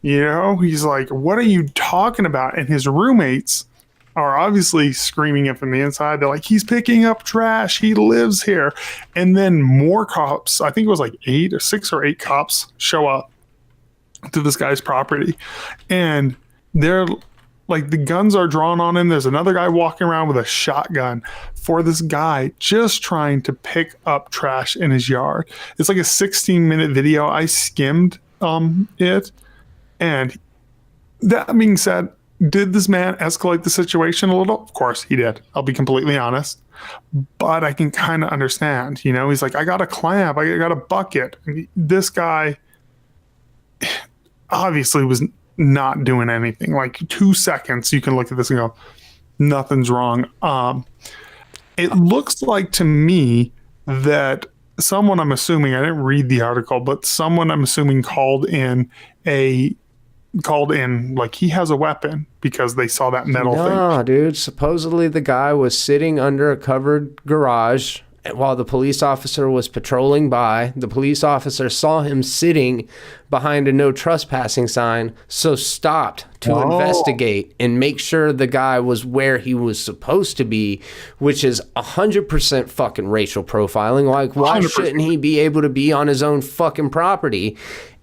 You know, he's like, "What are you talking about?" And his roommates are obviously screaming it from the inside. They're like, "He's picking up trash. He lives here." And then more cops, I think it was like 6 or 8 cops, show up to this guy's property. And they're like, the guns are drawn on him. There's another guy walking around with a shotgun for this guy just trying to pick up trash in his yard. It's like a 16-minute video. I skimmed it. And that being said, did this man escalate the situation a little? Of course he did. I'll be completely honest. But I can kind of understand. You know, he's like, "I got a clamp. I got a bucket." And this guy obviously was not doing anything. Like 2 seconds, you can look at this and go, nothing's wrong. It looks like to me that someone, I'm assuming, I didn't read the article, but someone, I'm assuming, called in like he has a weapon because they saw that metal thing. No, dude. Supposedly the guy was sitting under a covered garage while the police officer was patrolling by. The police officer saw him sitting behind a no trespassing sign, so stopped to investigate and make sure the guy was where he was supposed to be, which is 100% fucking racial profiling. Like, why 100%. shouldn't he be able to be on his own fucking property?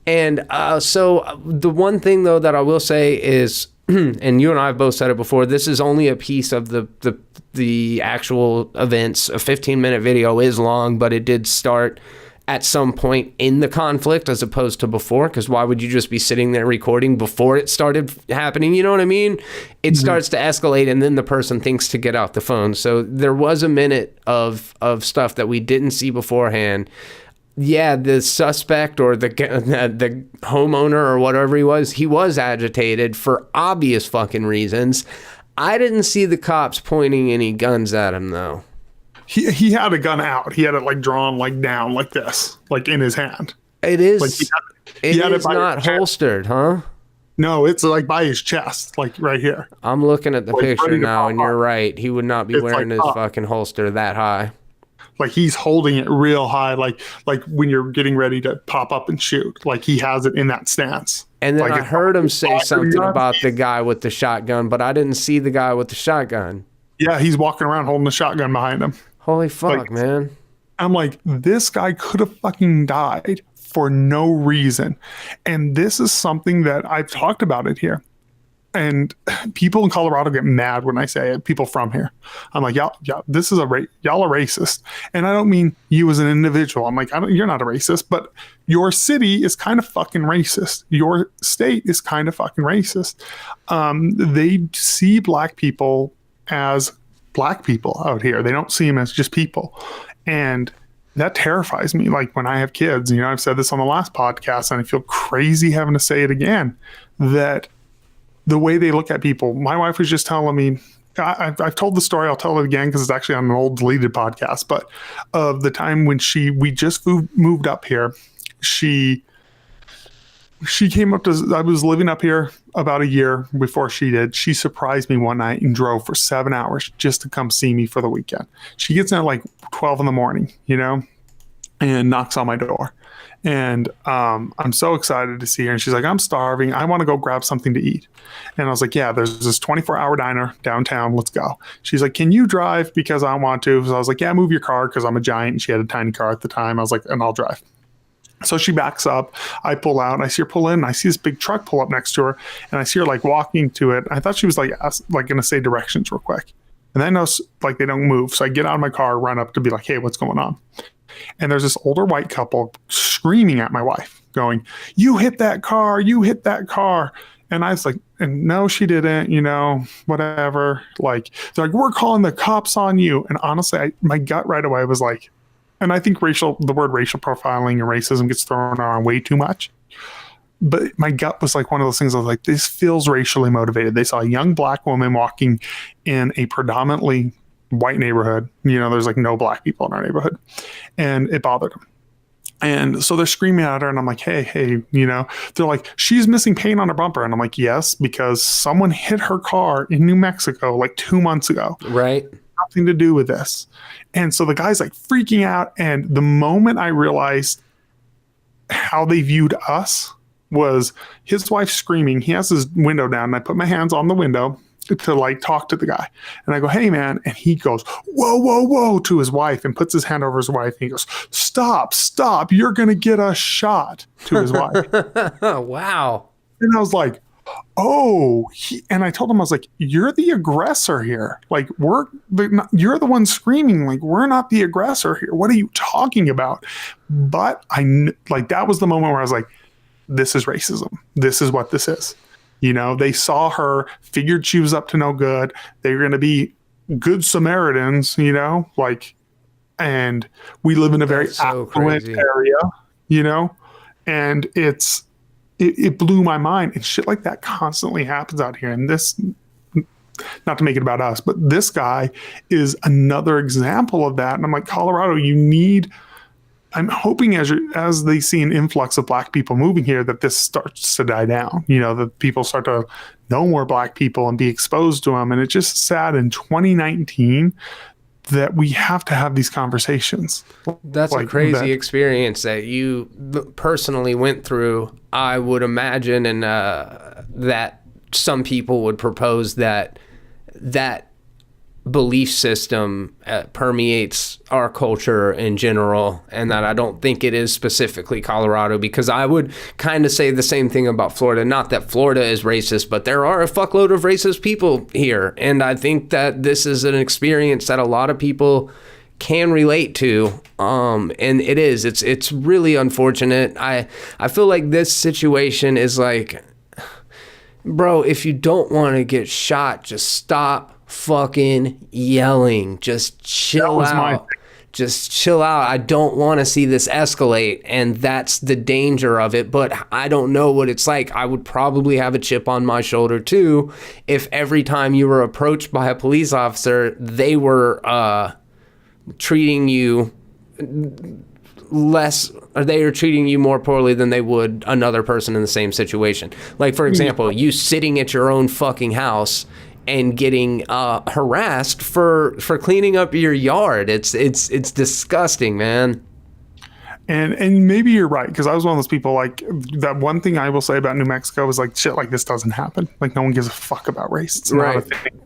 And so the one thing, though, that I will say is, and you and I have both said it before, this is only a piece of the actual events. A 15-minute video is long, but it did start at some point in the conflict as opposed to before, because why would you just be sitting there recording before it started happening? You know what I mean? It starts to escalate, and then the person thinks to get out the phone. So there was a minute of stuff that we didn't see beforehand. Yeah, the suspect or the homeowner or whatever he was agitated for obvious fucking reasons. I didn't see the cops pointing any guns at him, though. He had a gun out. He had it like drawn like down like this, like in his hand. It is. Like it is not holstered, huh? No, it's like by his chest, like right here. I'm looking at the Like, picture ready to now, pop and you're up. right. He would not be It's wearing like his up. fucking holster that high. Like he's holding it real high, like when you're getting ready to pop up and shoot. Like he has it in that stance. And then like I heard him say something about the guy with the shotgun, but I didn't see the guy with the shotgun. Yeah, he's walking around holding the shotgun behind him. Holy fuck, Like, man. I'm like, this guy could have fucking died for no reason. And this is something that I've talked about it here. And people in Colorado get mad when I say it, people from here. I'm like, y'all, this is y'all are racist. And I don't mean you as an individual. I'm like, you're not a racist, but your city is kind of fucking racist. Your state is kind of fucking racist. They see black people as black people out here. They don't see them as just people. And that terrifies me. Like when I have kids, you know, I've said this on the last podcast and I feel crazy having to say it again, that the way they look at people. My wife was just telling me, I've told the story, I'll tell it again because it's actually on an old deleted podcast, but of the time when we just moved up here, she came up to, I was living up here about a year before she did. She surprised me one night and drove for 7 hours just to come see me for the weekend. She gets in at like 12 in the morning, you know, and knocks on my door. And I'm so excited to see her. And she's like, "I'm starving. I want to go grab something to eat." And I was like, "Yeah, there's this 24-hour diner downtown. Let's go." She's like, "Can you drive? Because I want to." So I was like, "Yeah, move your car," because I'm a giant. And she had a tiny car at the time. I was like, "And I'll drive." So she backs up. I pull out. And I see her pull in. And I see this big truck pull up next to her. And I see her like walking to it. I thought she was like going to say directions real quick. And then I know, like, they don't move. So I get out of my car, run up to be like, hey, what's going on? And there's this older white couple screaming at my wife, going, you hit that car, you hit that car. And I was like, and no, she didn't, whatever. Like, they're like, we're calling the cops on you. And honestly, my gut right away was like, and I think the word racial profiling and racism gets thrown around way too much. But my gut was like one of those things. I was like, this feels racially motivated. They saw a young black woman walking in a predominantly white neighborhood. There's like no black people in our neighborhood, and it bothered them. And so they're screaming at her, and I'm like, hey, they're like, she's missing paint on her bumper. And I'm like, yes, because someone hit her car in New Mexico like 2 months ago. Right. Nothing to do with this. And so the guy's like freaking out. And the moment I realized how they viewed us was his wife screaming. He has his window down, and I put my hands on the window to like talk to the guy. And I go, hey man. And he goes, whoa, whoa, whoa, to his wife, and puts his hand over his wife. And he goes, stop, you're going to get us shot, to his wife. Wow. And I was like, and I told him, I was like, you're the aggressor here. Like, you're the one screaming. Like, we're not the aggressor here. What are you talking about? But that was the moment where I was like, this is racism. This is what this is. They saw her, figured she was up to no good. They were going to be good Samaritans, and we live in a very affluent area, and it blew my mind. And shit like that constantly happens out here. And this, not to make it about us, but this guy is another example of that. And I'm like, Colorado, I'm hoping as they see an influx of black people moving here, that this starts to die down, that people start to know more black people and be exposed to them. And it's just sad in 2019 that we have to have these conversations. That's a crazy experience that you personally went through. I would imagine, and that some people would propose that belief system permeates our culture in general, and that I don't think it is specifically Colorado, because I would kind of say the same thing about Florida. Not that Florida is racist, but there are a fuckload of racist people here, and I think that this is an experience that a lot of people can relate to, and it's really unfortunate. I feel like this situation is like, bro, if you don't want to get shot, just stop fucking yelling. Just chill out. Just chill out. I don't want to see this escalate, and that's the danger of it. But I don't know what it's like. I would probably have a chip on my shoulder too if every time you were approached by a police officer, they were treating you less, or they are treating you more poorly than they would another person in the same situation. Like, for example, you sitting at your own fucking house and getting harassed for cleaning up your yard. It's disgusting, man. And maybe you're right, because I was one of those people, like, that one thing I will say about New Mexico is, like, shit like this doesn't happen. Like, no one gives a fuck about race. It's not a thing.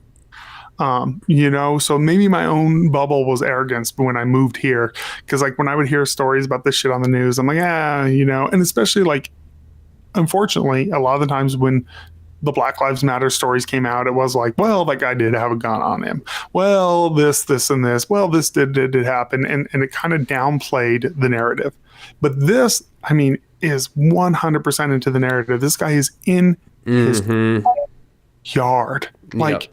So maybe my own bubble was arrogance when I moved here, because, like, when I would hear stories about this shit on the news, I'm like, and especially, like, unfortunately, a lot of the times when the Black Lives Matter stories came out, it was like, well, that guy did have a gun on him. Well, this, and this. Well, this did happen. And it kind of downplayed the narrative. But this, is 100% into the narrative. This guy is in his yard. Like,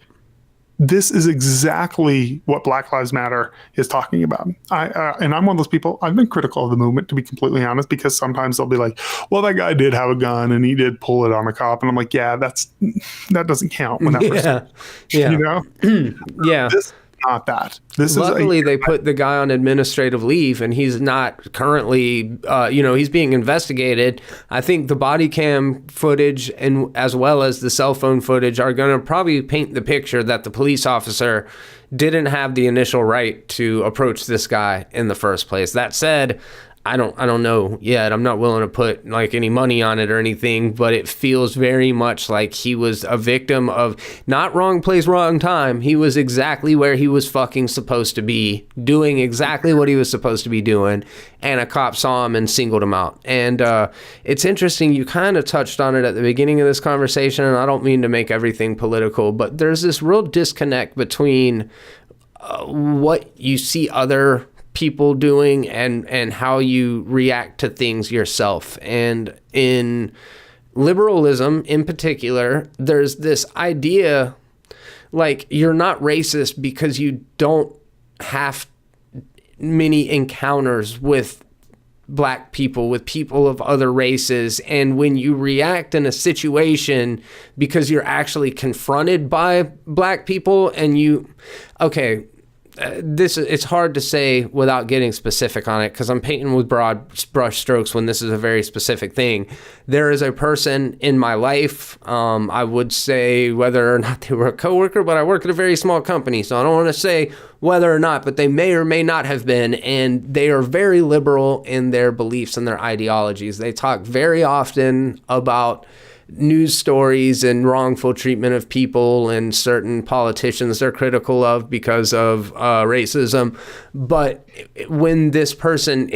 this is exactly what Black Lives Matter is talking about. And I'm one of those people, I've been critical of the movement, to be completely honest, because sometimes they'll be like, well, that guy did have a gun and he did pull it on a cop. And I'm like, yeah, that doesn't count when that person, Yeah. This is not that. Luckily, they put the guy on administrative leave, and he's not currently, he's being investigated. I think the body cam footage, and as well as the cell phone footage, are going to probably paint the picture that the police officer didn't have the initial right to approach this guy in the first place. That said, I don't know yet. I'm not willing to put like any money on it or anything, but it feels very much like he was a victim of not wrong place, wrong time. He was exactly where he was fucking supposed to be, doing exactly what he was supposed to be doing, and a cop saw him and singled him out. And it's interesting, you kind of touched on it at the beginning of this conversation, and I don't mean to make everything political, but there's this real disconnect between what you see other people doing and how you react to things yourself. And in liberalism in particular, there's this idea like you're not racist because you don't have many encounters with black people, with people of other races. And when you react in a situation because you're actually confronted by black people and it's hard to say without getting specific on it because I'm painting with broad brush strokes when this is a very specific thing. There is a person in my life, I would say whether or not they were a coworker, but I work at a very small company, so I don't want to say whether or not, but they may or may not have been, and they are very liberal in their beliefs and their ideologies. They talk very often about news stories and wrongful treatment of people and certain politicians they're critical of because of racism. But when this person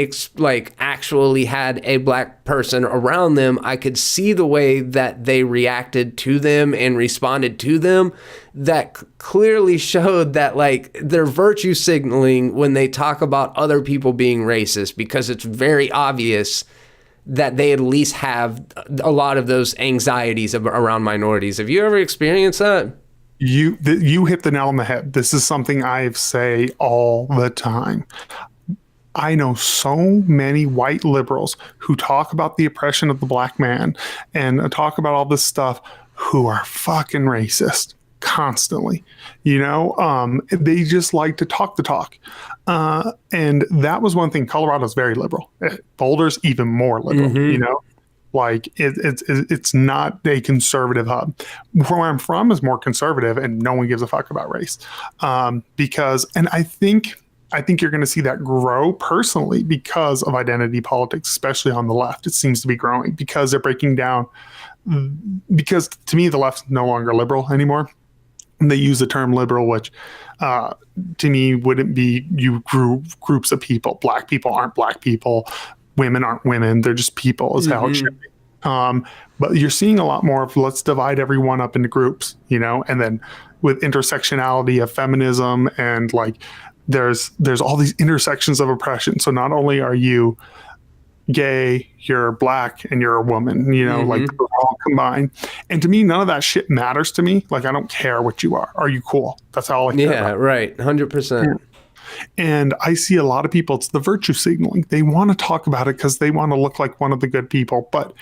actually had a black person around them, I could see the way that they reacted to them and responded to them that clearly showed that like they're virtue signaling when they talk about other people being racist, because it's very obvious that they at least have a lot of those anxieties around minorities. Have you ever experienced that? You hit the nail on the head. This is something I say all the time. I know so many white liberals who talk about the oppression of the black man and talk about all this stuff who are fucking racist constantly. They just like to talk the talk. And that was one thing. Colorado's very liberal. Boulder's even more liberal, like it's not a conservative hub. Where I'm from is more conservative and no one gives a fuck about race. And I think you're going to see that grow personally because of identity politics, especially on the left. It seems to be growing because they're breaking down, because to me, the left's no longer liberal anymore. They use the term liberal, which to me wouldn't be groups of people. Black people aren't black people. Women aren't women. They're just people is how it should be. But you're seeing a lot more of let's divide everyone up into groups, and then with intersectionality of feminism and like there's all these intersections of oppression. So not only are you gay, you're black, and you're a woman, like they're all combined. And to me, none of that shit matters to me. Like, I don't care what you are. Are you cool? That's all I care about. Right. 100%. Yeah. And I see a lot of people, it's the virtue signaling. They want to talk about it because they want to look like one of the good people. But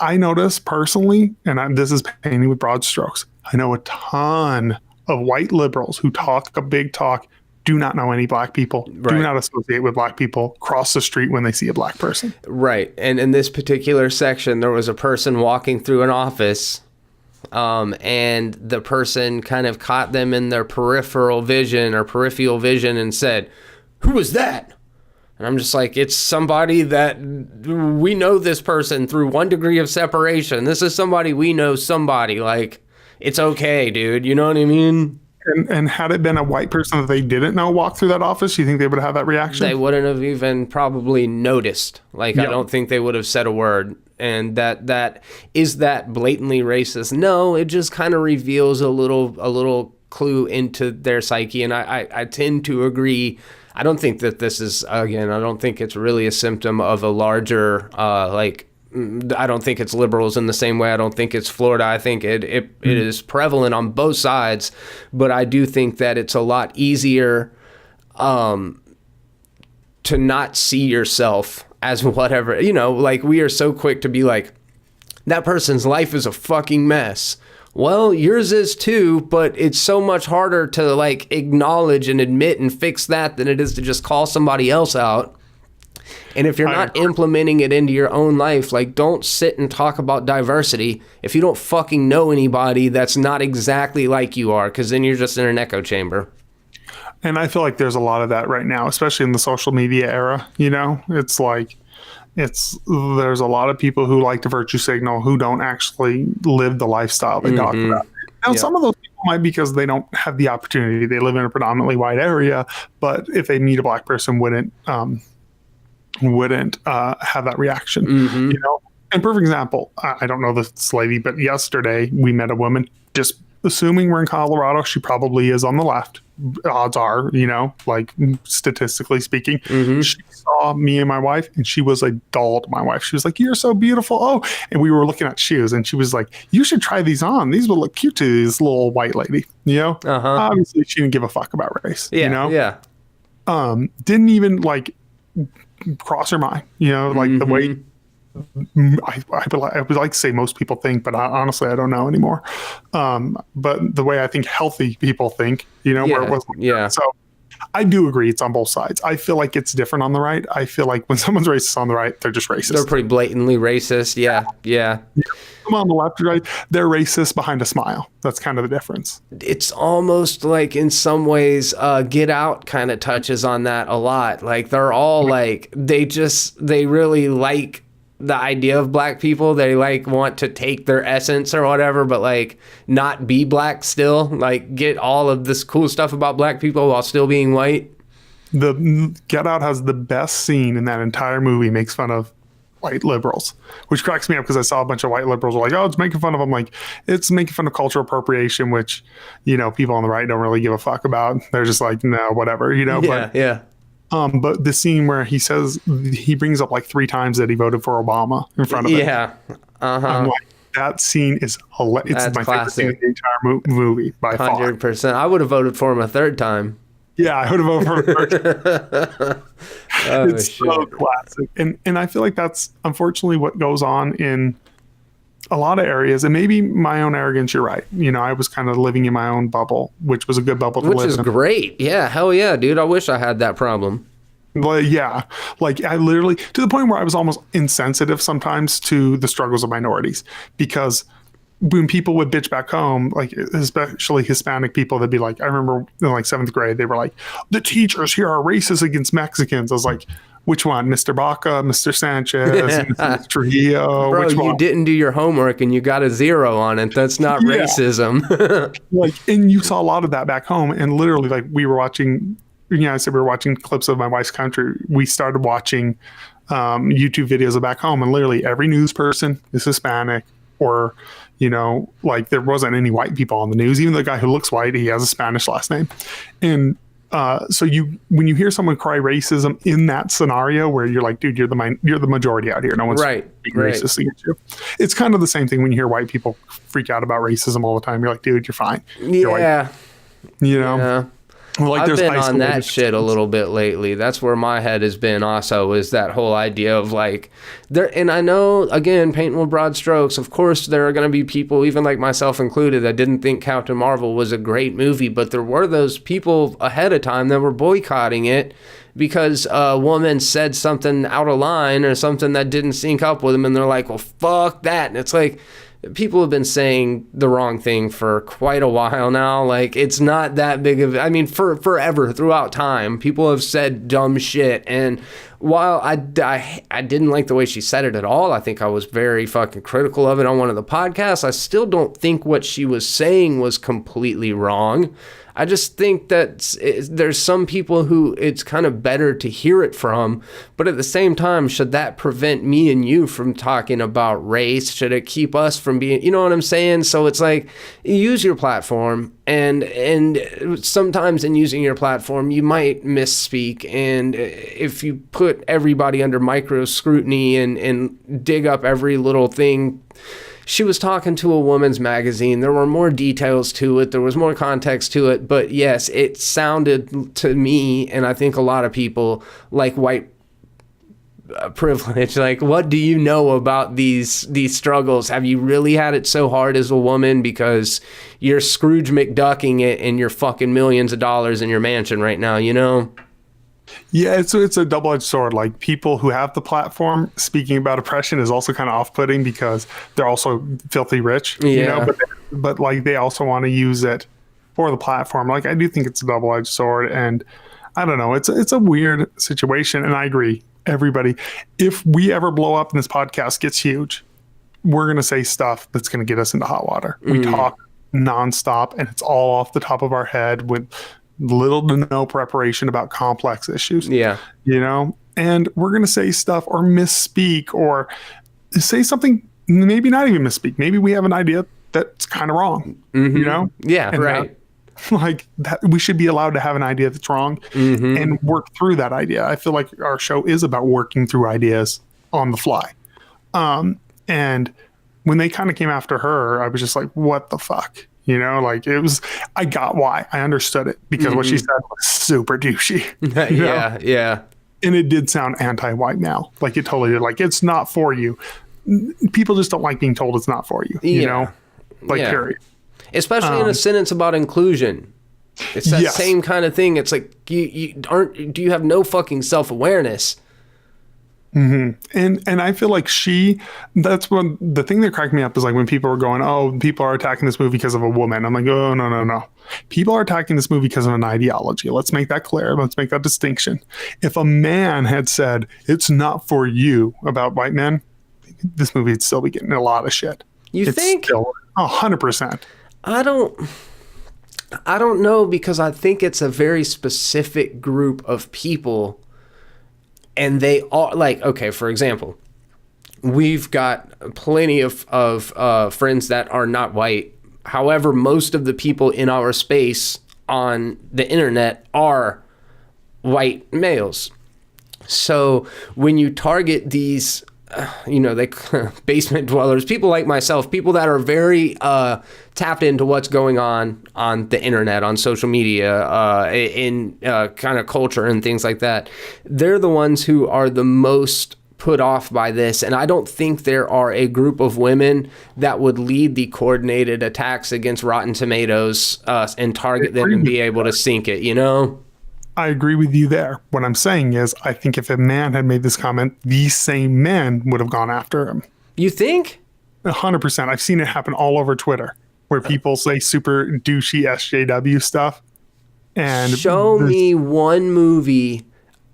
I notice personally, and this is painting with broad strokes, I know a ton of white liberals who talk a big talk, do not know any black people, do not associate with black people, cross the street when they see a black person. Right. And in this particular section, there was a person walking through an office, and the person kind of caught them in their peripheral vision and said, "Who was that?" And I'm just like, it's somebody that we know this person through 1 degree of separation. This is somebody we know somebody. Like, it's okay, dude. You know what I mean? And had it been a white person that they didn't know walk through that office, you think they would have that reaction? They wouldn't have even probably noticed. Like, yep. I don't think they would have said a word. And that is that blatantly racist? No, it just kind of reveals a little clue into their psyche. And I tend to agree. I don't think that this is, again, I don't think it's really a symptom of a larger, I don't think it's liberals in the same way. I don't think it's Florida. I think it is prevalent on both sides, but I do think that it's a lot easier to not see yourself as whatever, like we are so quick to be like, that person's life is a fucking mess. Well, yours is too, but it's so much harder to like acknowledge and admit and fix that than it is to just call somebody else out. And if you're not implementing it into your own life, like, don't sit and talk about diversity if you don't fucking know anybody that's not exactly like you are, because then you're just in an echo chamber. And I feel like there's a lot of that right now, especially in the social media era. You know, it's like there's a lot of people who like to virtue signal who don't actually live the lifestyle they talk about. Now, some of those people might be because they don't have the opportunity. They live in a predominantly white area, but if they meet a black person, wouldn't have that reaction. You know, and perfect example. I don't know this lady, but yesterday we met a woman. Just assuming we're in Colorado, she probably is on the left. Odds are, you know, like statistically speaking, she saw me and my wife, and she was a doll to my wife. She was like, "You're so beautiful." Oh, and we were looking at shoes, and she was like, "You should try these on. These will look cute to this little white lady." You know, obviously she didn't give a fuck about race. You know, didn't even like cross her mind. You know, like the way. I would like to say most people think, but honestly, I don't know anymore. But the way I think healthy people think, you know, where it was. So I do agree it's on both sides. I feel like it's different on the right. I feel like when someone's racist on the right, they're just racist. They're pretty blatantly racist. Yeah. On the left or right, they're racist behind a smile. That's kind of the difference. It's almost like in some ways Get Out kind of touches on that a lot. Like they're all like, they really like the idea of black people. They like want to take their essence or whatever, but like not be black still, like get all of this cool stuff about black people while still being white. The Get Out has the best scene in that entire movie, makes fun of white liberals, which cracks me up because I saw a bunch of white liberals were like, "Oh, it's making fun of them." Like, it's making fun of cultural appropriation, which, you know, people on the right don't really give a fuck about. They're just like, no, whatever, you know. But the scene where he brings up like 3 times that he voted for Obama in front of it. I'm like, that scene is hilarious. It's my favorite scene in the entire movie by 100%. Far. I would have voted for him a third time. Yeah, I would have voted for him a third time. It's so classic. And I feel like that's unfortunately what goes on in a lot of areas. And maybe my own arrogance, you're right. You know, I was kind of living in my own bubble, which was a good bubble to live in. Which is great. Yeah, hell yeah, dude. I wish I had that problem. Well, yeah. Like I literally, to the point where I was almost insensitive sometimes to the struggles of minorities, because when people would bitch back home, like especially Hispanic people, they'd be like, I remember in like 7th grade, they were like, "The teachers here are racist against Mexicans." I was like, which one? Mr. Baca, Mr. Sanchez, Mr. Trujillo? Bro, which one? You didn't do your homework and you got a 0 on it. That's not racism. Like, and you saw a lot of that back home. And literally, like, we were watching, you know, I said we were watching clips of My Wife's Country. We started watching YouTube videos of back home, and literally every news person is Hispanic, or, you know, like there wasn't any white people on the news. Even the guy who looks white, he has a Spanish last name. And so when you hear someone cry racism in that scenario where you're like, dude, you're the majority out here. No one's being racist against you. It's kind of the same thing when you hear white people freak out about racism all the time. You're like, dude, you're fine. You're white. You know? Yeah. Like, I've been on that shit a little bit lately. That's where my head has been also, is that whole idea of like there. And I know, again, painting with broad strokes, of course there are going to be people, even like myself included, that didn't think Captain Marvel was a great movie, but there were those people ahead of time that were boycotting it because a woman said something out of line or something that didn't sync up with them, and they're like, well, fuck that. And it's like, people have been saying the wrong thing for quite a while now. Like, it's not that big of, I mean, for forever, throughout time, people have said dumb shit. And while I didn't like the way she said it at all, I think I was very fucking critical of it on one of the podcasts, I still don't think what she was saying was completely wrong. I just think that there's some people who it's kind of better to hear it from, but at the same time, should that prevent me and you from talking about race? Should it keep us from being, you know what I'm saying? So it's like, use your platform, and sometimes in using your platform, you might misspeak, and if you put everybody under micro scrutiny and dig up every little thing. She was talking to a woman's magazine. There were more details to it. There was more context to it. But yes, it sounded to me, and I think a lot of people, like white privilege. Like, what do you know about these struggles? Have you really had it so hard as a woman because you're Scrooge McDucking it and you're fucking millions of dollars in your mansion right now, you know? Yeah, it's a double-edged sword. Like, people who have the platform speaking about oppression is also kind of off-putting because they're also filthy rich, you know, but like they also want to use it for the platform. Like, I do think it's a double-edged sword, and I don't know. It's a weird situation, and I agree. Everybody, if we ever blow up and this podcast gets huge, we're going to say stuff that's going to get us into hot water. We talk nonstop, and it's all off the top of our head with little to no preparation about complex issues. Yeah. You know, and we're going to say stuff or misspeak or say something, maybe not even misspeak. Maybe we have an idea that's kind of wrong, you know? Yeah, and right. That we should be allowed to have an idea that's wrong and work through that idea. I feel like our show is about working through ideas on the fly. And when they kind of came after her, I was just like, what the fuck? You know, like I got why. I understood it because what she said was super douchey. Yeah. And it did sound anti-white male. Like it totally did. Like, it's not for you. People just don't like being told it's not for you, you know? Like, period. Especially in a sentence about inclusion. It's that same kind of thing. It's like, do you have no fucking self-awareness? And I feel like that's when the thing that cracked me up is like when people were going, oh, people are attacking this movie because of a woman. I'm like, oh, no. People are attacking this movie because of an ideology. Let's make that clear. Let's make that distinction. If a man had said it's not for you about white men, this movie would still be getting a lot of shit. You think? Still 100%. I don't know, because I think it's a very specific group of people. And they are like, okay, for example, we've got plenty of friends that are not white. However, most of the people in our space on the internet are white males. So when you target these, they basement dwellers, people like myself, people that are very tapped into what's going on the internet, on social media, in kind of culture and things like that, they're the ones who are the most put off by this. And I don't think there are a group of women that would lead the coordinated attacks against Rotten Tomatoes and target them and be able to sink it, you know? I agree with you there. What I'm saying is, I think if a man had made this comment, these same men would have gone after him. You think? 100%. I've seen it happen all over Twitter, where people say super douchey SJW stuff. And show me one movie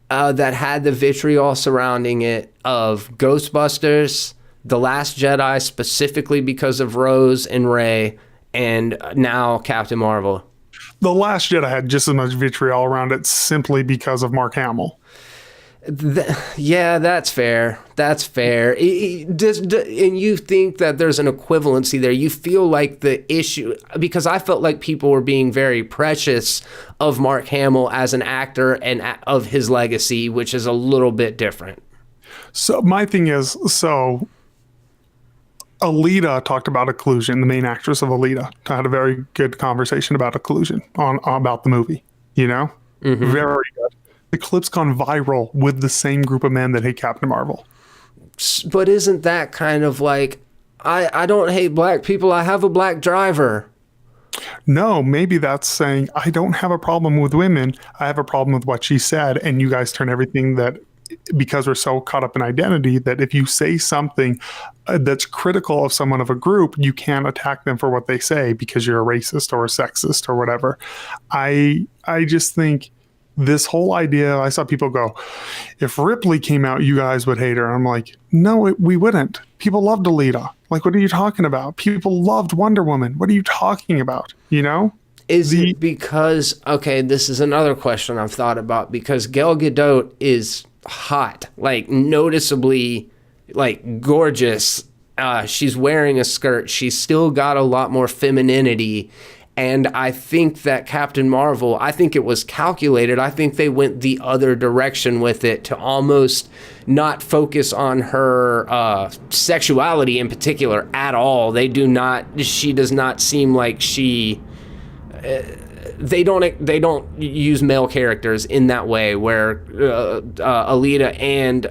that had the vitriol surrounding it of Ghostbusters, The Last Jedi, specifically because of Rose and Rey, and now Captain Marvel. The Last Jedi had just as much vitriol around it simply because of Mark Hamill. Yeah, that's fair. That's fair. And you think that there's an equivalency there. You feel like the issue, because I felt like people were being very precious of Mark Hamill as an actor and of his legacy, which is a little bit different. So my thing is, Alita talked about occlusion. The main actress of Alita had a very good conversation about occlusion about the movie. You know, very good. The clip's gone viral with the same group of men that hate Captain Marvel. But isn't that kind of like, I don't hate black people, I have a black driver? No, maybe that's saying, I don't have a problem with women. I have a problem with what she said. And you guys turn everything that, because we're so caught up in identity, that if you say something that's critical of someone of a group, you can't attack them for what they say because you're a racist or a sexist or whatever. I just think this whole idea, I saw people go, if Ripley came out, you guys would hate her. I'm like, no, we wouldn't. People loved Alita. Like, what are you talking about? People loved Wonder Woman. What are you talking about? You know? Is it because, okay, this is another question I've thought about, because Gal Gadot is hot, like noticeably, like gorgeous. She's wearing a skirt. She's still got a lot more femininity. And I think that Captain Marvel, I think it was calculated. I think they went the other direction with it to almost not focus on her sexuality in particular at all. She does not seem like she... They don't use male characters in that way, where Alita and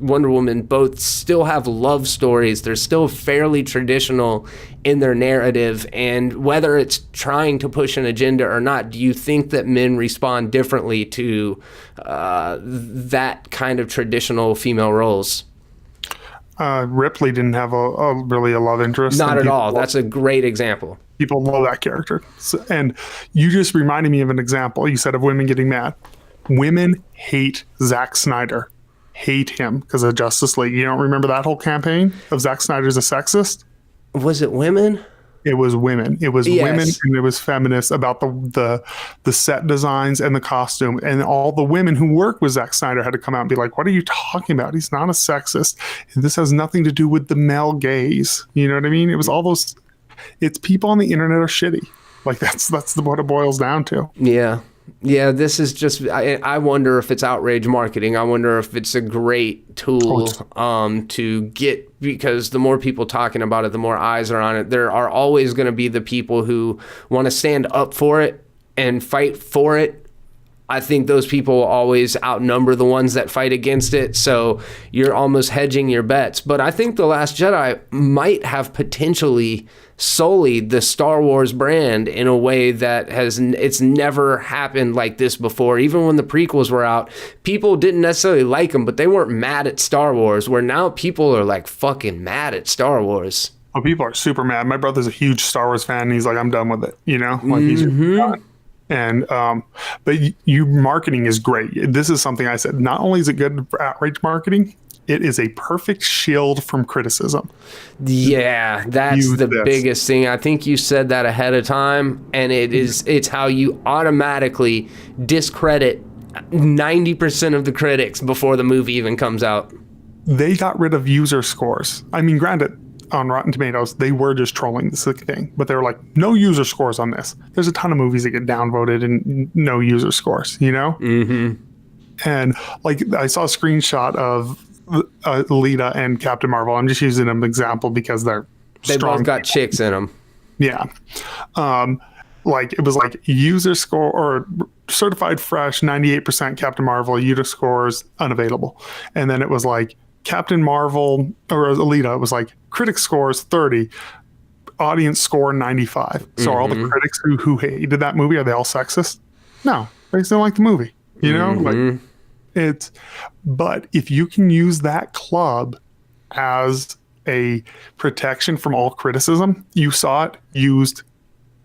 Wonder Woman both still have love stories. They're still fairly traditional in their narrative, and whether it's trying to push an agenda or not, do you think that men respond differently to that kind of traditional female roles? Ripley didn't have really a love interest. Not at all. That's a great example. People love that character. So, and you just reminded me of an example. You said of women getting mad. Women hate Zack Snyder. Hate him because of Justice League. You don't remember that whole campaign of Zack Snyder's a sexist? Was it women? It was women. It was women, and it was feminists about the set designs and the costume. And all the women who work with Zack Snyder had to come out and be like, "What are you talking about? He's not a sexist. This has nothing to do with the male gaze." You know what I mean? It was all those. It's people on the internet are shitty. Like that's what it boils down to. Yeah. Yeah, this is just, I wonder if it's outrage marketing. I wonder if it's a great tool to get, because the more people talking about it, the more eyes are on it. There are always going to be the people who want to stand up for it and fight for it. I think those people will always outnumber the ones that fight against it. So you're almost hedging your bets. But I think The Last Jedi might have potentially sullied the Star Wars brand in a way that it's never happened like this before. Even when the prequels were out, people didn't necessarily like them, but they weren't mad at Star Wars, where now people are like fucking mad at Star Wars. Oh, people are super mad. My brother's a huge Star Wars fan, and he's like, I'm done with it. You know, like he's done. And but you marketing is great. This is something I said. Not only is it good for outrage marketing, it is a perfect shield from criticism. Yeah, that's the biggest thing. I think you said that ahead of time, and it's how you automatically discredit 90% of the critics before the movie even comes out. They got rid of user scores. I mean, granted, on Rotten Tomatoes, they were just trolling this thing, but they were like, no user scores on this. There's a ton of movies that get downvoted and no user scores, you know? Mm-hmm. And like, I saw a screenshot of Alita and Captain Marvel. I'm just using them as an example because they both got chicks in them. Yeah. Like it was like user score or certified fresh, 98% Captain Marvel, user scores unavailable. And then it was like Captain Marvel or Alita, it was like critic scores 30, audience score 95. So are all the critics who hated that movie, are they all sexist? No, they just don't like the movie. You know, like but if you can use that club as a protection from all criticism, you saw it used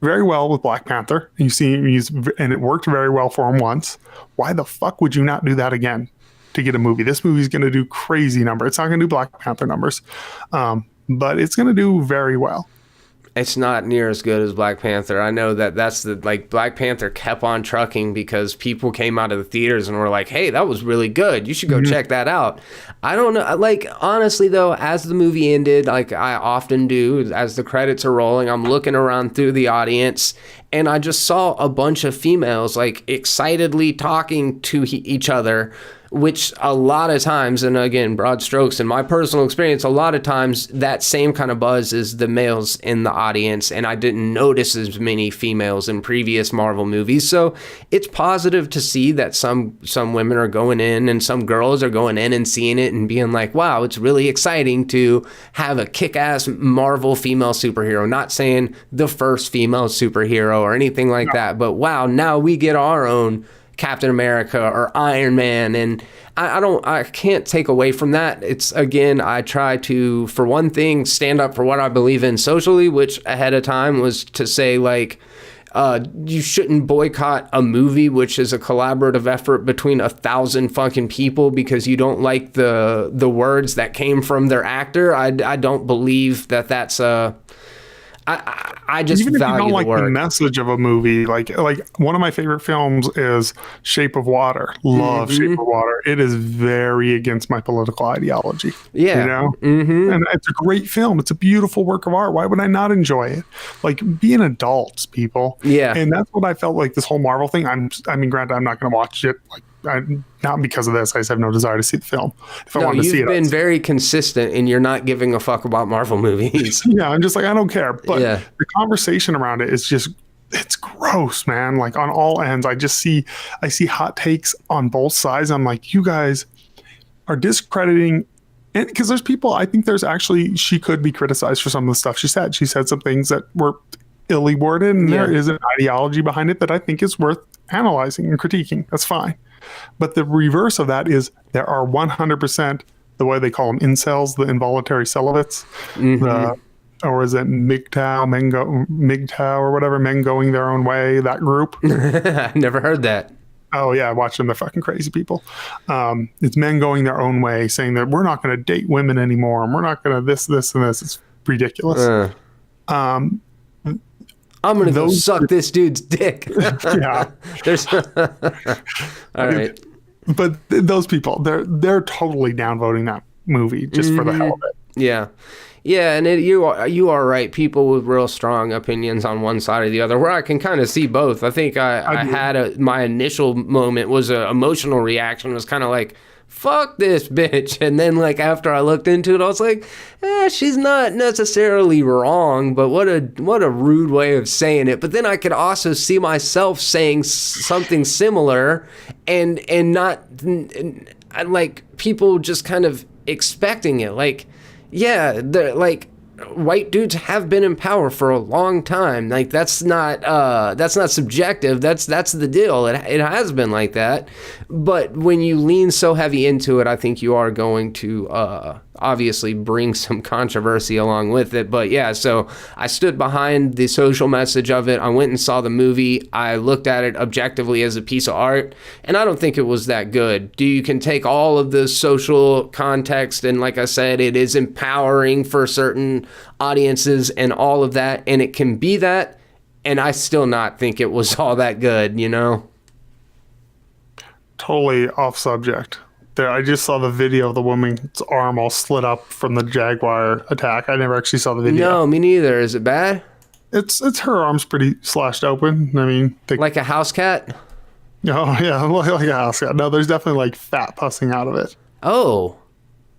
very well with Black Panther. And you see it used, and it worked very well for him once. Why the fuck would you not do that again to get a movie? This movie's going to do crazy numbers. It's not going to do Black Panther numbers, but it's going to do very well. It's not near as good as Black Panther. I know that's Black Panther kept on trucking because people came out of the theaters and were like, hey, that was really good. You should go check that out. I don't know. Like, honestly, though, as the movie ended, like I often do, as the credits are rolling, I'm looking around through the audience and I just saw a bunch of females like excitedly talking to each other, which a lot of times, and again, broad strokes in my personal experience, a lot of times that same kind of buzz is the males in the audience, and I didn't notice as many females in previous Marvel movies. So it's positive to see that some women are going in and some girls are going in and seeing it and being like, wow, it's really exciting to have a kick-ass Marvel female superhero. Not saying the first female superhero or anything like that, but wow, now we get our own Captain America or Iron Man, and I can't take away from that. It's, again, I try to, for one thing, stand up for what I believe in socially, which ahead of time was to say, like, you shouldn't boycott a movie which is a collaborative effort between 1,000 fucking people because you don't like the words that came from their actor. I don't believe that's a... I just even if value you don't like the work. The message of a movie, like one of my favorite films is Shape of Water. Love Shape of Water. It is very against my political ideology. Yeah, you know, and it's a great film. It's a beautiful work of art. Why would I not enjoy it? Like, being adults, people. Yeah, and that's what I felt like this whole Marvel thing. I mean, granted, I'm not going to watch it. Like, not because of this. I just have no desire to see the film. If I wanted to see it, you've been very consistent, and you're not giving a fuck about Marvel movies. Yeah, I'm just like, I don't care. But the conversation around it is just, it's gross, man. Like, on all ends, I see hot takes on both sides. I'm like, you guys are discrediting. And because there's people, I think there's actually, she could be criticized for some of the stuff she said. She said some things that were illy worded, and there is an ideology behind it that I think is worth analyzing and critiquing. That's fine. But the reverse of that is there are 100% the way they call them incels, the involuntary celibates. Or is it MGTOW or whatever, men going their own way, that group? Never heard that. Oh yeah, watch them. They're fucking crazy people. It's men going their own way, saying that we're not going to date women anymore, and we're not going to this, and this. It's ridiculous. I'm going to go suck this dude's dick. Yeah. There's all right. But those people, they're totally downvoting that movie just for the hell of it. Yeah. Yeah, and you are right. People with real strong opinions on one side or the other, where I can kind of see both. I think I had my initial moment was an emotional reaction. It was kind of like, fuck this bitch. And then like after I looked into it, I was like, she's not necessarily wrong, but what a rude way of saying it. But then I could also see myself saying something similar and not like people just kind of expecting it. Like, yeah, like white dudes have been in power for a long time. Like that's not subjective. That's the deal. It has been like that. But when you lean so heavy into it, I think you are going to obviously bring some controversy along with it. But yeah, so I stood behind the social message of it. I went and saw the movie. I looked at it objectively as a piece of art, and I don't think it was that good. You can take all of the social context, and like I said, it is empowering for certain audiences and all of that, and it can be that, and I still not think it was all that good, you know? Totally off subject. There, I just saw the video of the woman's arm all slit up from the Jaguar attack. I never actually saw the video. No, me neither. Is it bad? It's her arm's pretty slashed open. I mean, like a house cat? Oh yeah, like a house cat. No, there's definitely like fat pussing out of it. Oh,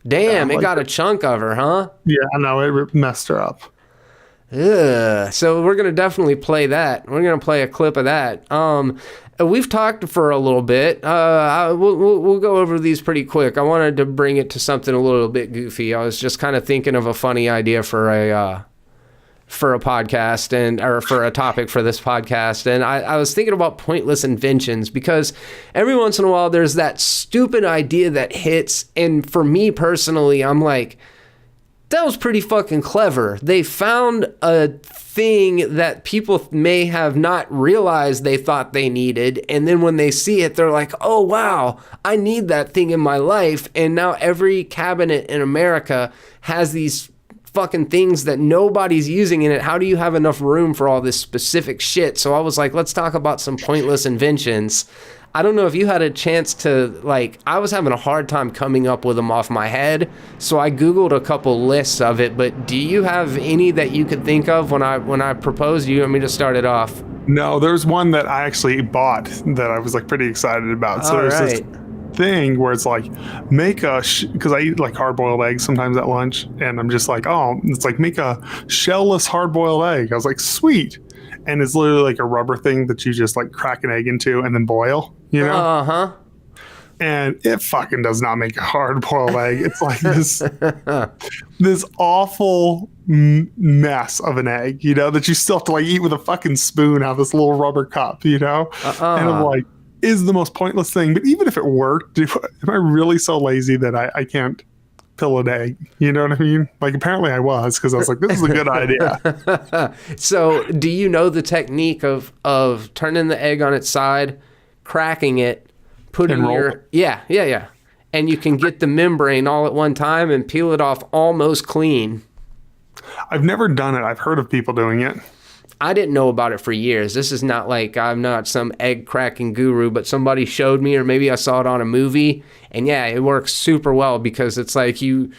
damn! It got a chunk of her, huh? Yeah, no, it messed her up. Ugh. So we're gonna definitely play that. We're gonna play a clip of that. We've talked for a little bit. We'll go over these pretty quick. I wanted to bring it to something a little bit goofy. I was just kind of thinking of a funny idea for a podcast or for a topic for this podcast. And I was thinking about pointless inventions, because every once in a while there's that stupid idea that hits. And for me personally, I'm like, that was pretty fucking clever. They found a thing that people may have not realized they thought they needed. And then when they see it, they're like, oh, wow, I need that thing in my life. And now every cabinet in America has these fucking things that nobody's using in it. How do you have enough room for all this specific shit? So I was like, let's talk about some pointless inventions. I don't know if you had a chance to, like, I was having a hard time coming up with them off my head, so I Googled a couple lists of it, but do you have any that you could think of when I proposed? You want me to start it off? No, there's one that I actually bought that I was, like, pretty excited about. So there's this thing where it's like, make a, because I eat, like, hard-boiled eggs sometimes at lunch, and I'm just like, oh, it's like, make a shell-less hard-boiled egg. I was like, sweet. And it's literally like a rubber thing that you just like crack an egg into and then boil, you know? Uh-huh. And it fucking does not make a hard boiled egg. It's like this awful mess of an egg, you know, that you still have to like eat with a fucking spoon out of this little rubber cup, you know? And I'm like, is the most pointless thing. But even if it worked, am I really so lazy that I can't peel an egg? You know what I mean? Like, apparently I was, because I was like, this is a good idea. So do you know the technique of turning the egg on its side, cracking it, putting your yeah and you can get the membrane all at one time and peel it off almost clean? I've never done it. I've heard of people doing it. I didn't know about it for years. This is not like I'm not some egg cracking guru, but somebody showed me, or maybe I saw it on a movie, and yeah, it works super well, because it's like you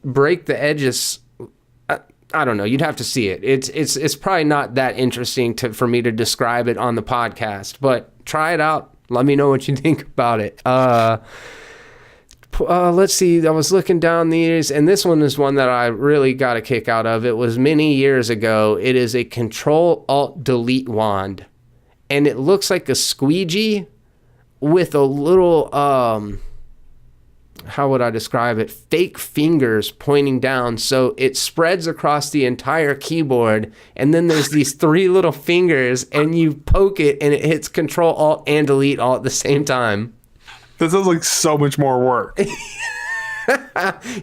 break the edges. I don't know. You'd have to see it. It's probably not that interesting for me to describe it on the podcast, but try it out. Let me know what you think about it. Let's see. I was looking down these, and this one is one that I really got a kick out of. It was many years ago. It is a Control-Alt-Delete wand, and it looks like a squeegee with a little, how would I describe it? Fake fingers pointing down, so it spreads across the entire keyboard, and then there's these three little fingers, and you poke it, and it hits Control, Alt, and Delete all at the same time. That sounds like so much more work.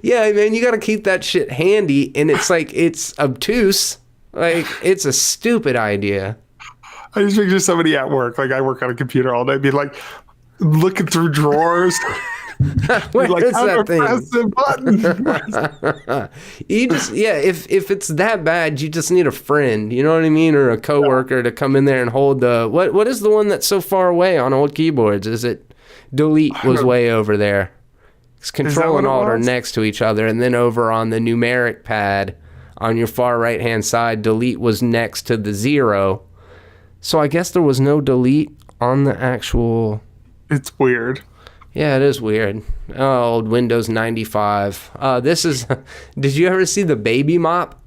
Yeah, man, you got to keep that shit handy, and it's like it's obtuse. Like it's a stupid idea. I just picture somebody at work, like I work on a computer all day, be like looking through drawers. Where like, is that press the button. You just if it's that bad, you just need a friend, you know what I mean, or a coworker to come in there and hold the what is the one that's so far away on old keyboards? Is it delete was way over there? It's control and alt are next to each other, and then over on the numeric pad on your far right hand side, delete was next to the 0. So I guess there was no delete on the actual. It's weird. Yeah, it is weird. Oh, old Windows 95. This is. Did you ever see the baby mop?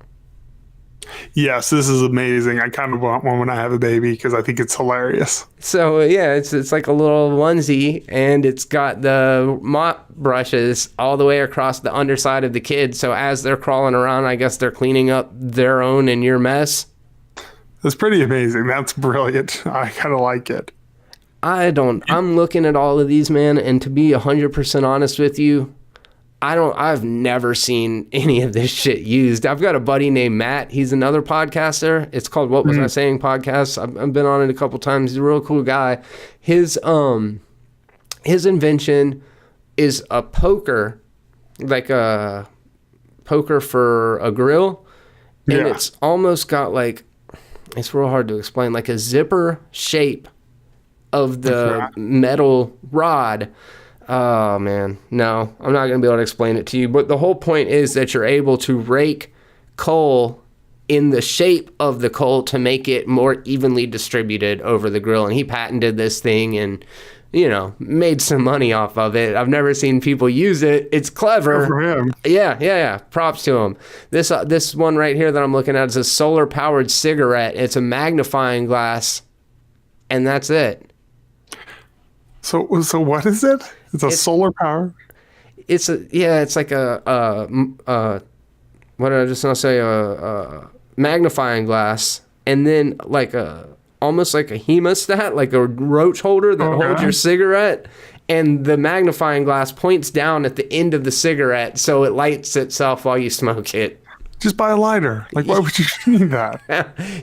Yes, this is amazing. I kind of want one when I have a baby because I think it's hilarious. So yeah, it's like a little onesie, and it's got the mop brushes all the way across the underside of the kid. So as they're crawling around, I guess they're cleaning up their own and your mess. That's pretty amazing. That's brilliant. I kind of like it. I'm looking at all of these, man, and to be 100% honest with you, I've never seen any of this shit used. I've got a buddy named Matt. He's another podcaster. It's called What Was I Saying Podcast. I've been on it a couple times. He's a real cool guy. His invention is a poker, like a poker for a grill. And it's almost got like, it's real hard to explain, like a zipper shape of the metal rod. Oh, man. No, I'm not going to be able to explain it to you. But the whole point is that you're able to rake coal in the shape of the coal to make it more evenly distributed over the grill. And he patented this thing and, you know, made some money off of it. I've never seen people use it. It's clever. Good for him. Yeah. Props to him. This one right here that I'm looking at is a solar-powered cigarette. It's a magnifying glass, and that's it. So what is it? It's solar power. It's like a what did I just now say? A magnifying glass, and then like almost like a hemostat, like a roach holder that holds your cigarette, and the magnifying glass points down at the end of the cigarette, so it lights itself while you smoke it. Just buy a lighter. Like, why would you need that?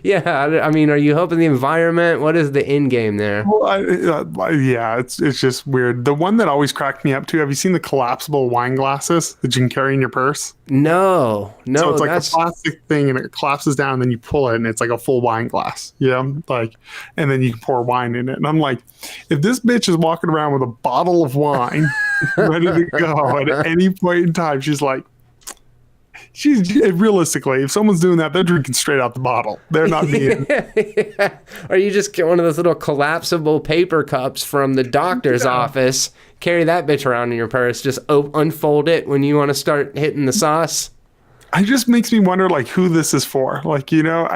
Yeah, I mean, are you helping the environment? What is the end game there? Well, it's just weird. The one that always cracked me up too. Have you seen the collapsible wine glasses that you can carry in your purse? No. So it's like a plastic thing, and it collapses down, and then you pull it, and it's like a full wine glass. Yeah, like, and then you can pour wine in it. And I'm like, if this bitch is walking around with a bottle of wine ready to go at any point in time, she's like. Realistically, if someone's doing that, they're drinking straight out the bottle. They're not being. Yeah. Or you just get one of those little collapsible paper cups from the doctor's office, carry that bitch around in your purse, just unfold it when you want to start hitting the sauce. It just makes me wonder, like, who this is for. Like, you know,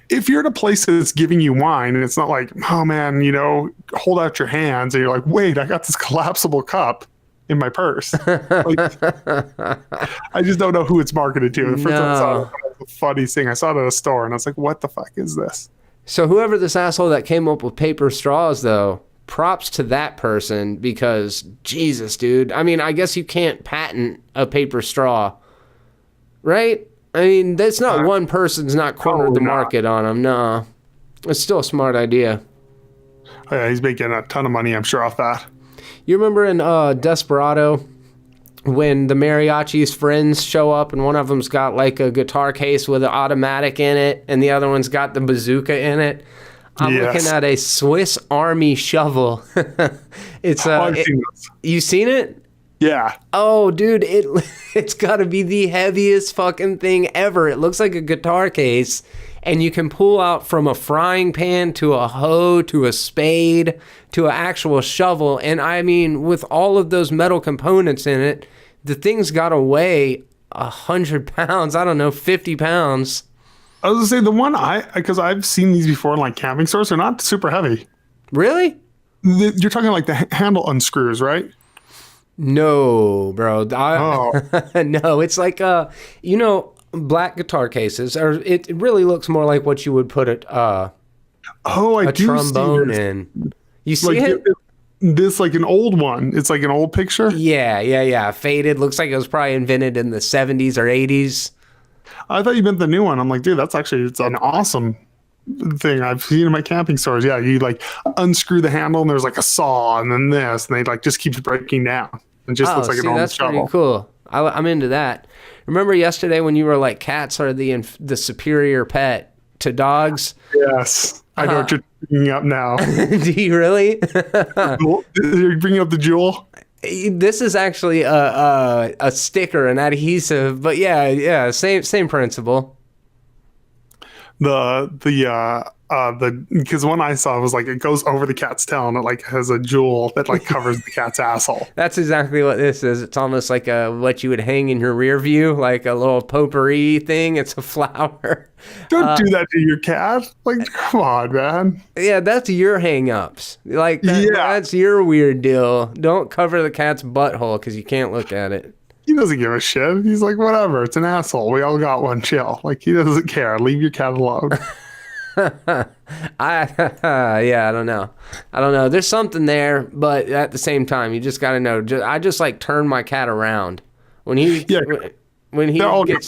if you're at a place that's giving you wine and it's not like, oh man, you know, hold out your hands and you're like, wait, I got this collapsible cup in my purse. Like, I just don't know who it's marketed to. The first time I saw it, it was the funniest thing. I saw it at a store and I was like, what the fuck is this? So whoever this asshole that came up with paper straws, though, props to that person, because Jesus, dude. I mean, I guess you can't patent a paper straw, right? I mean, that's not one person's not cornered the market on them. No, it's still a smart idea. Oh, yeah, he's making a ton of money, I'm sure, off that. You remember in Desperado when the mariachi's friends show up and one of them's got like a guitar case with an automatic in it and the other one's got the bazooka in it? I'm looking at a Swiss Army shovel. I've seen this. You seen it? Yeah. Oh, dude, it's got to be the heaviest fucking thing ever. It looks like a guitar case. And you can pull out from a frying pan to a hoe to a spade to an actual shovel. And I mean, with all of those metal components in it, the thing's got to weigh 100 pounds. I don't know, 50 pounds. I was going to say, the one because I've seen these before in like camping stores, they're not super heavy. Really? You're talking like the handle unscrews, right? No, bro. No, it's like, you know, black guitar cases, or it really looks more like what you would put a trombone in. You see it? this like an old one. It's like an old picture. Yeah. Faded. Looks like it was probably invented in the 70s or 80s. I thought you meant the new one. I'm like, dude, it's an awesome thing I've seen in my camping stores. Yeah, you like unscrew the handle and there's like a saw and then this, and they like just keeps breaking down. It just looks like an old shovel. Pretty cool. I'm into that. Remember yesterday when you were like, cats are the superior pet to dogs? Yes. I know what you're bringing up now. Do you really? You're bringing up the jewel? This is actually a sticker, an adhesive, but yeah, same principle. Because one I saw was like it goes over the cat's tail and it like has a jewel that like covers the cat's asshole. That's exactly what this is. It's almost like what you would hang in your rear view, like a little potpourri thing. It's a flower. Don't do that to your cat. Like, come on, man. Yeah, that's your hang-ups. Like, that's your weird deal. Don't cover the cat's butthole because you can't look at it. He doesn't give a shit. He's like, whatever. It's an asshole. We all got one. Chill. Like, he doesn't care. Leave your cat alone. I don't know. There's something there, but at the same time, you just got to know. I just like turn my cat around when he gets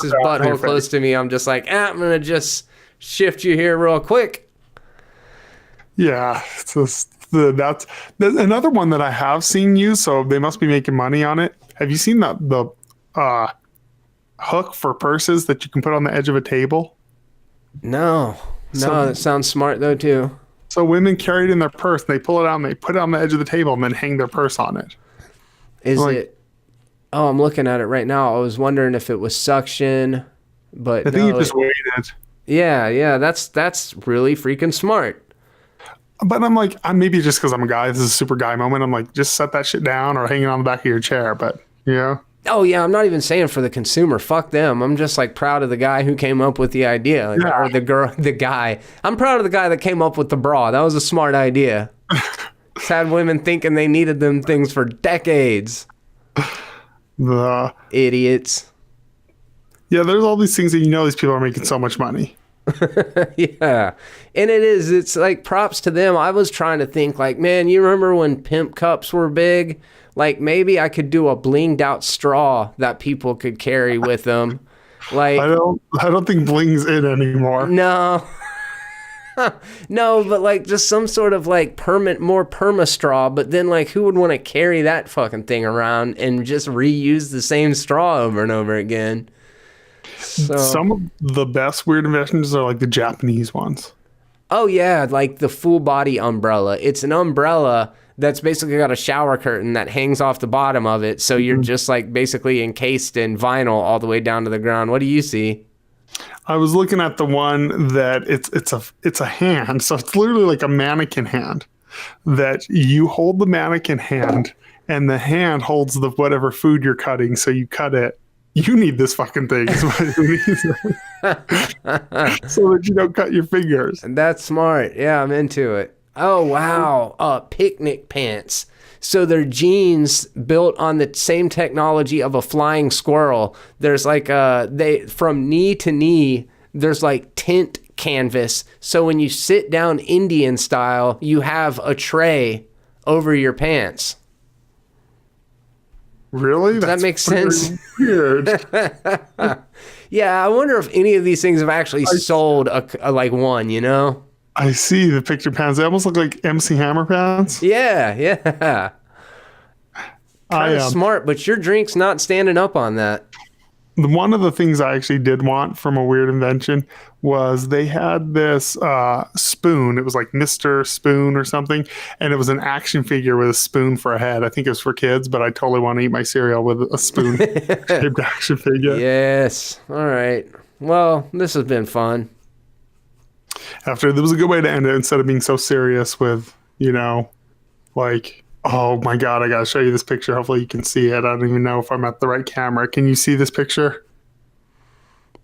his butthole close to me. I'm just like, I'm gonna just shift you here real quick. Yeah, that's another one that I have seen used. So they must be making money on it. Have you seen the hook for purses that you can put on the edge of a table? No, that sounds smart though too. So women carry it in their purse, and they pull it out and they put it on the edge of the table and then hang their purse on it. Oh, I'm looking at it right now. I was wondering if it was suction, but I think you just waited. Yeah, that's really freaking smart. But I'm like, maybe just because I'm a guy, this is a super guy moment. I'm like, just set that shit down or hang it on the back of your chair. But yeah. Oh yeah, I'm not even saying for the consumer. Fuck them. I'm just like proud of the guy who came up with the idea, or the guy. I'm proud of the guy that came up with the bra. That was a smart idea. It's had women thinking they needed them things for decades. The idiots. Yeah, there's all these things that these people are making so much money. Yeah, and it's like props to them. I was trying to think like, man, you remember when pimp cups were big? Like maybe I could do a blinged out straw that people could carry with them. Like I don't think bling's in anymore. No. No, but like just some sort of like more perma straw, but then like who would want to carry that fucking thing around and just reuse the same straw over and over again? So, some of the best weird inventions are like the Japanese ones. Oh yeah, like the full body umbrella. It's an umbrella that's basically got a shower curtain that hangs off the bottom of it, so you're just like basically encased in vinyl all the way down to the ground. What do you see? I was looking at the one that it's a hand, so it's literally like a mannequin hand that you hold the mannequin hand and the hand holds the whatever food you're cutting, so you cut it. You need this fucking thing so that you don't cut your fingers. That's smart. Yeah, I'm into it. Oh, wow. Picnic pants. So they're jeans built on the same technology of a flying squirrel. There's like from knee to knee, there's like tent canvas. So when you sit down Indian style, you have a tray over your pants. Really? Does that make sense? Weird. Yeah, I wonder if any of these things have actually sold like one, I see the picture pants. They almost look like MC Hammer pants. Yeah. Kind of smart, but your drink's not standing up on that. One of the things I actually did want from a weird invention was they had this spoon. It was like Mr. Spoon or something. And it was an action figure with a spoon for a head. I think it was for kids, but I totally want to eat my cereal with a spoon shaped action figure. Yes. All right. Well, this has been fun. There was a good way to end it instead of being so serious with, like, oh my God, I got to show you this picture. Hopefully you can see it. I don't even know if I'm at the right camera. Can you see this picture?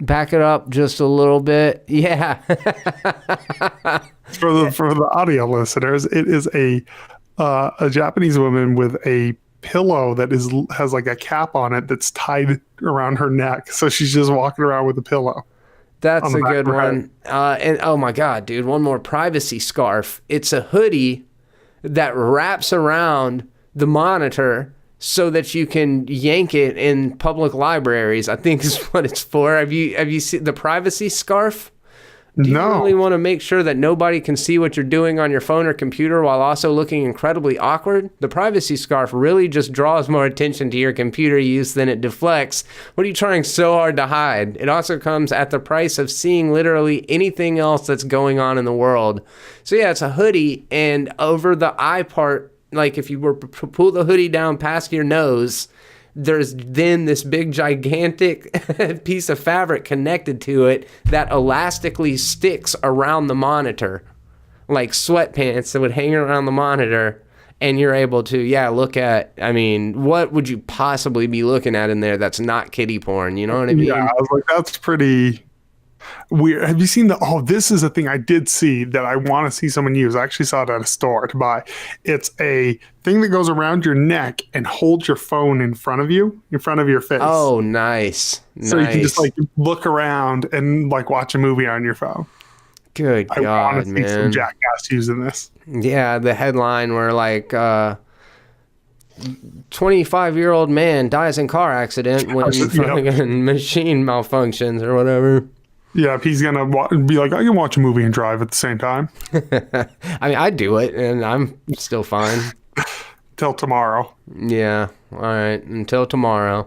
Back it up just a little bit. Yeah. For the audio listeners, it is a Japanese woman with a pillow that has like a cap on it that's tied around her neck. So she's just walking around with a pillow. That's a good one. And oh my God, dude, one more privacy scarf. It's a hoodie that wraps around the monitor so that you can yank it in public libraries, I think is what it's for. Have you seen the privacy scarf? Do you really want to make sure that nobody can see what you're doing on your phone or computer while also looking incredibly awkward? The privacy scarf really just draws more attention to your computer use than it deflects. What are you trying so hard to hide? It also comes at the price of seeing literally anything else that's going on in the world. So yeah, it's a hoodie, and over the eye part, like if you were to pull the hoodie down past your nose, there's then this big gigantic piece of fabric connected to it that elastically sticks around the monitor, like sweatpants that would hang around the monitor, and you're able to look at, I mean, what would you possibly be looking at in there that's not kiddie porn? You know what I mean? Yeah, I was like, that's pretty weird. Have you seen this is a thing I did see that I want to see someone use. I actually saw it at a store to buy. It's a thing that goes around your neck and holds your phone in front of you, in front of your face. Oh, nice. So you can just like look around and like watch a movie on your phone. Good God, man. I want to see some jackass using this. Yeah, the headline where like 25-year-old man dies in car accident when fucking machine malfunctions or whatever. Yeah, if he's gonna be like, I can watch a movie and drive at the same time. I mean, I do it, and I'm still fine. Till tomorrow. Yeah, all right, until tomorrow.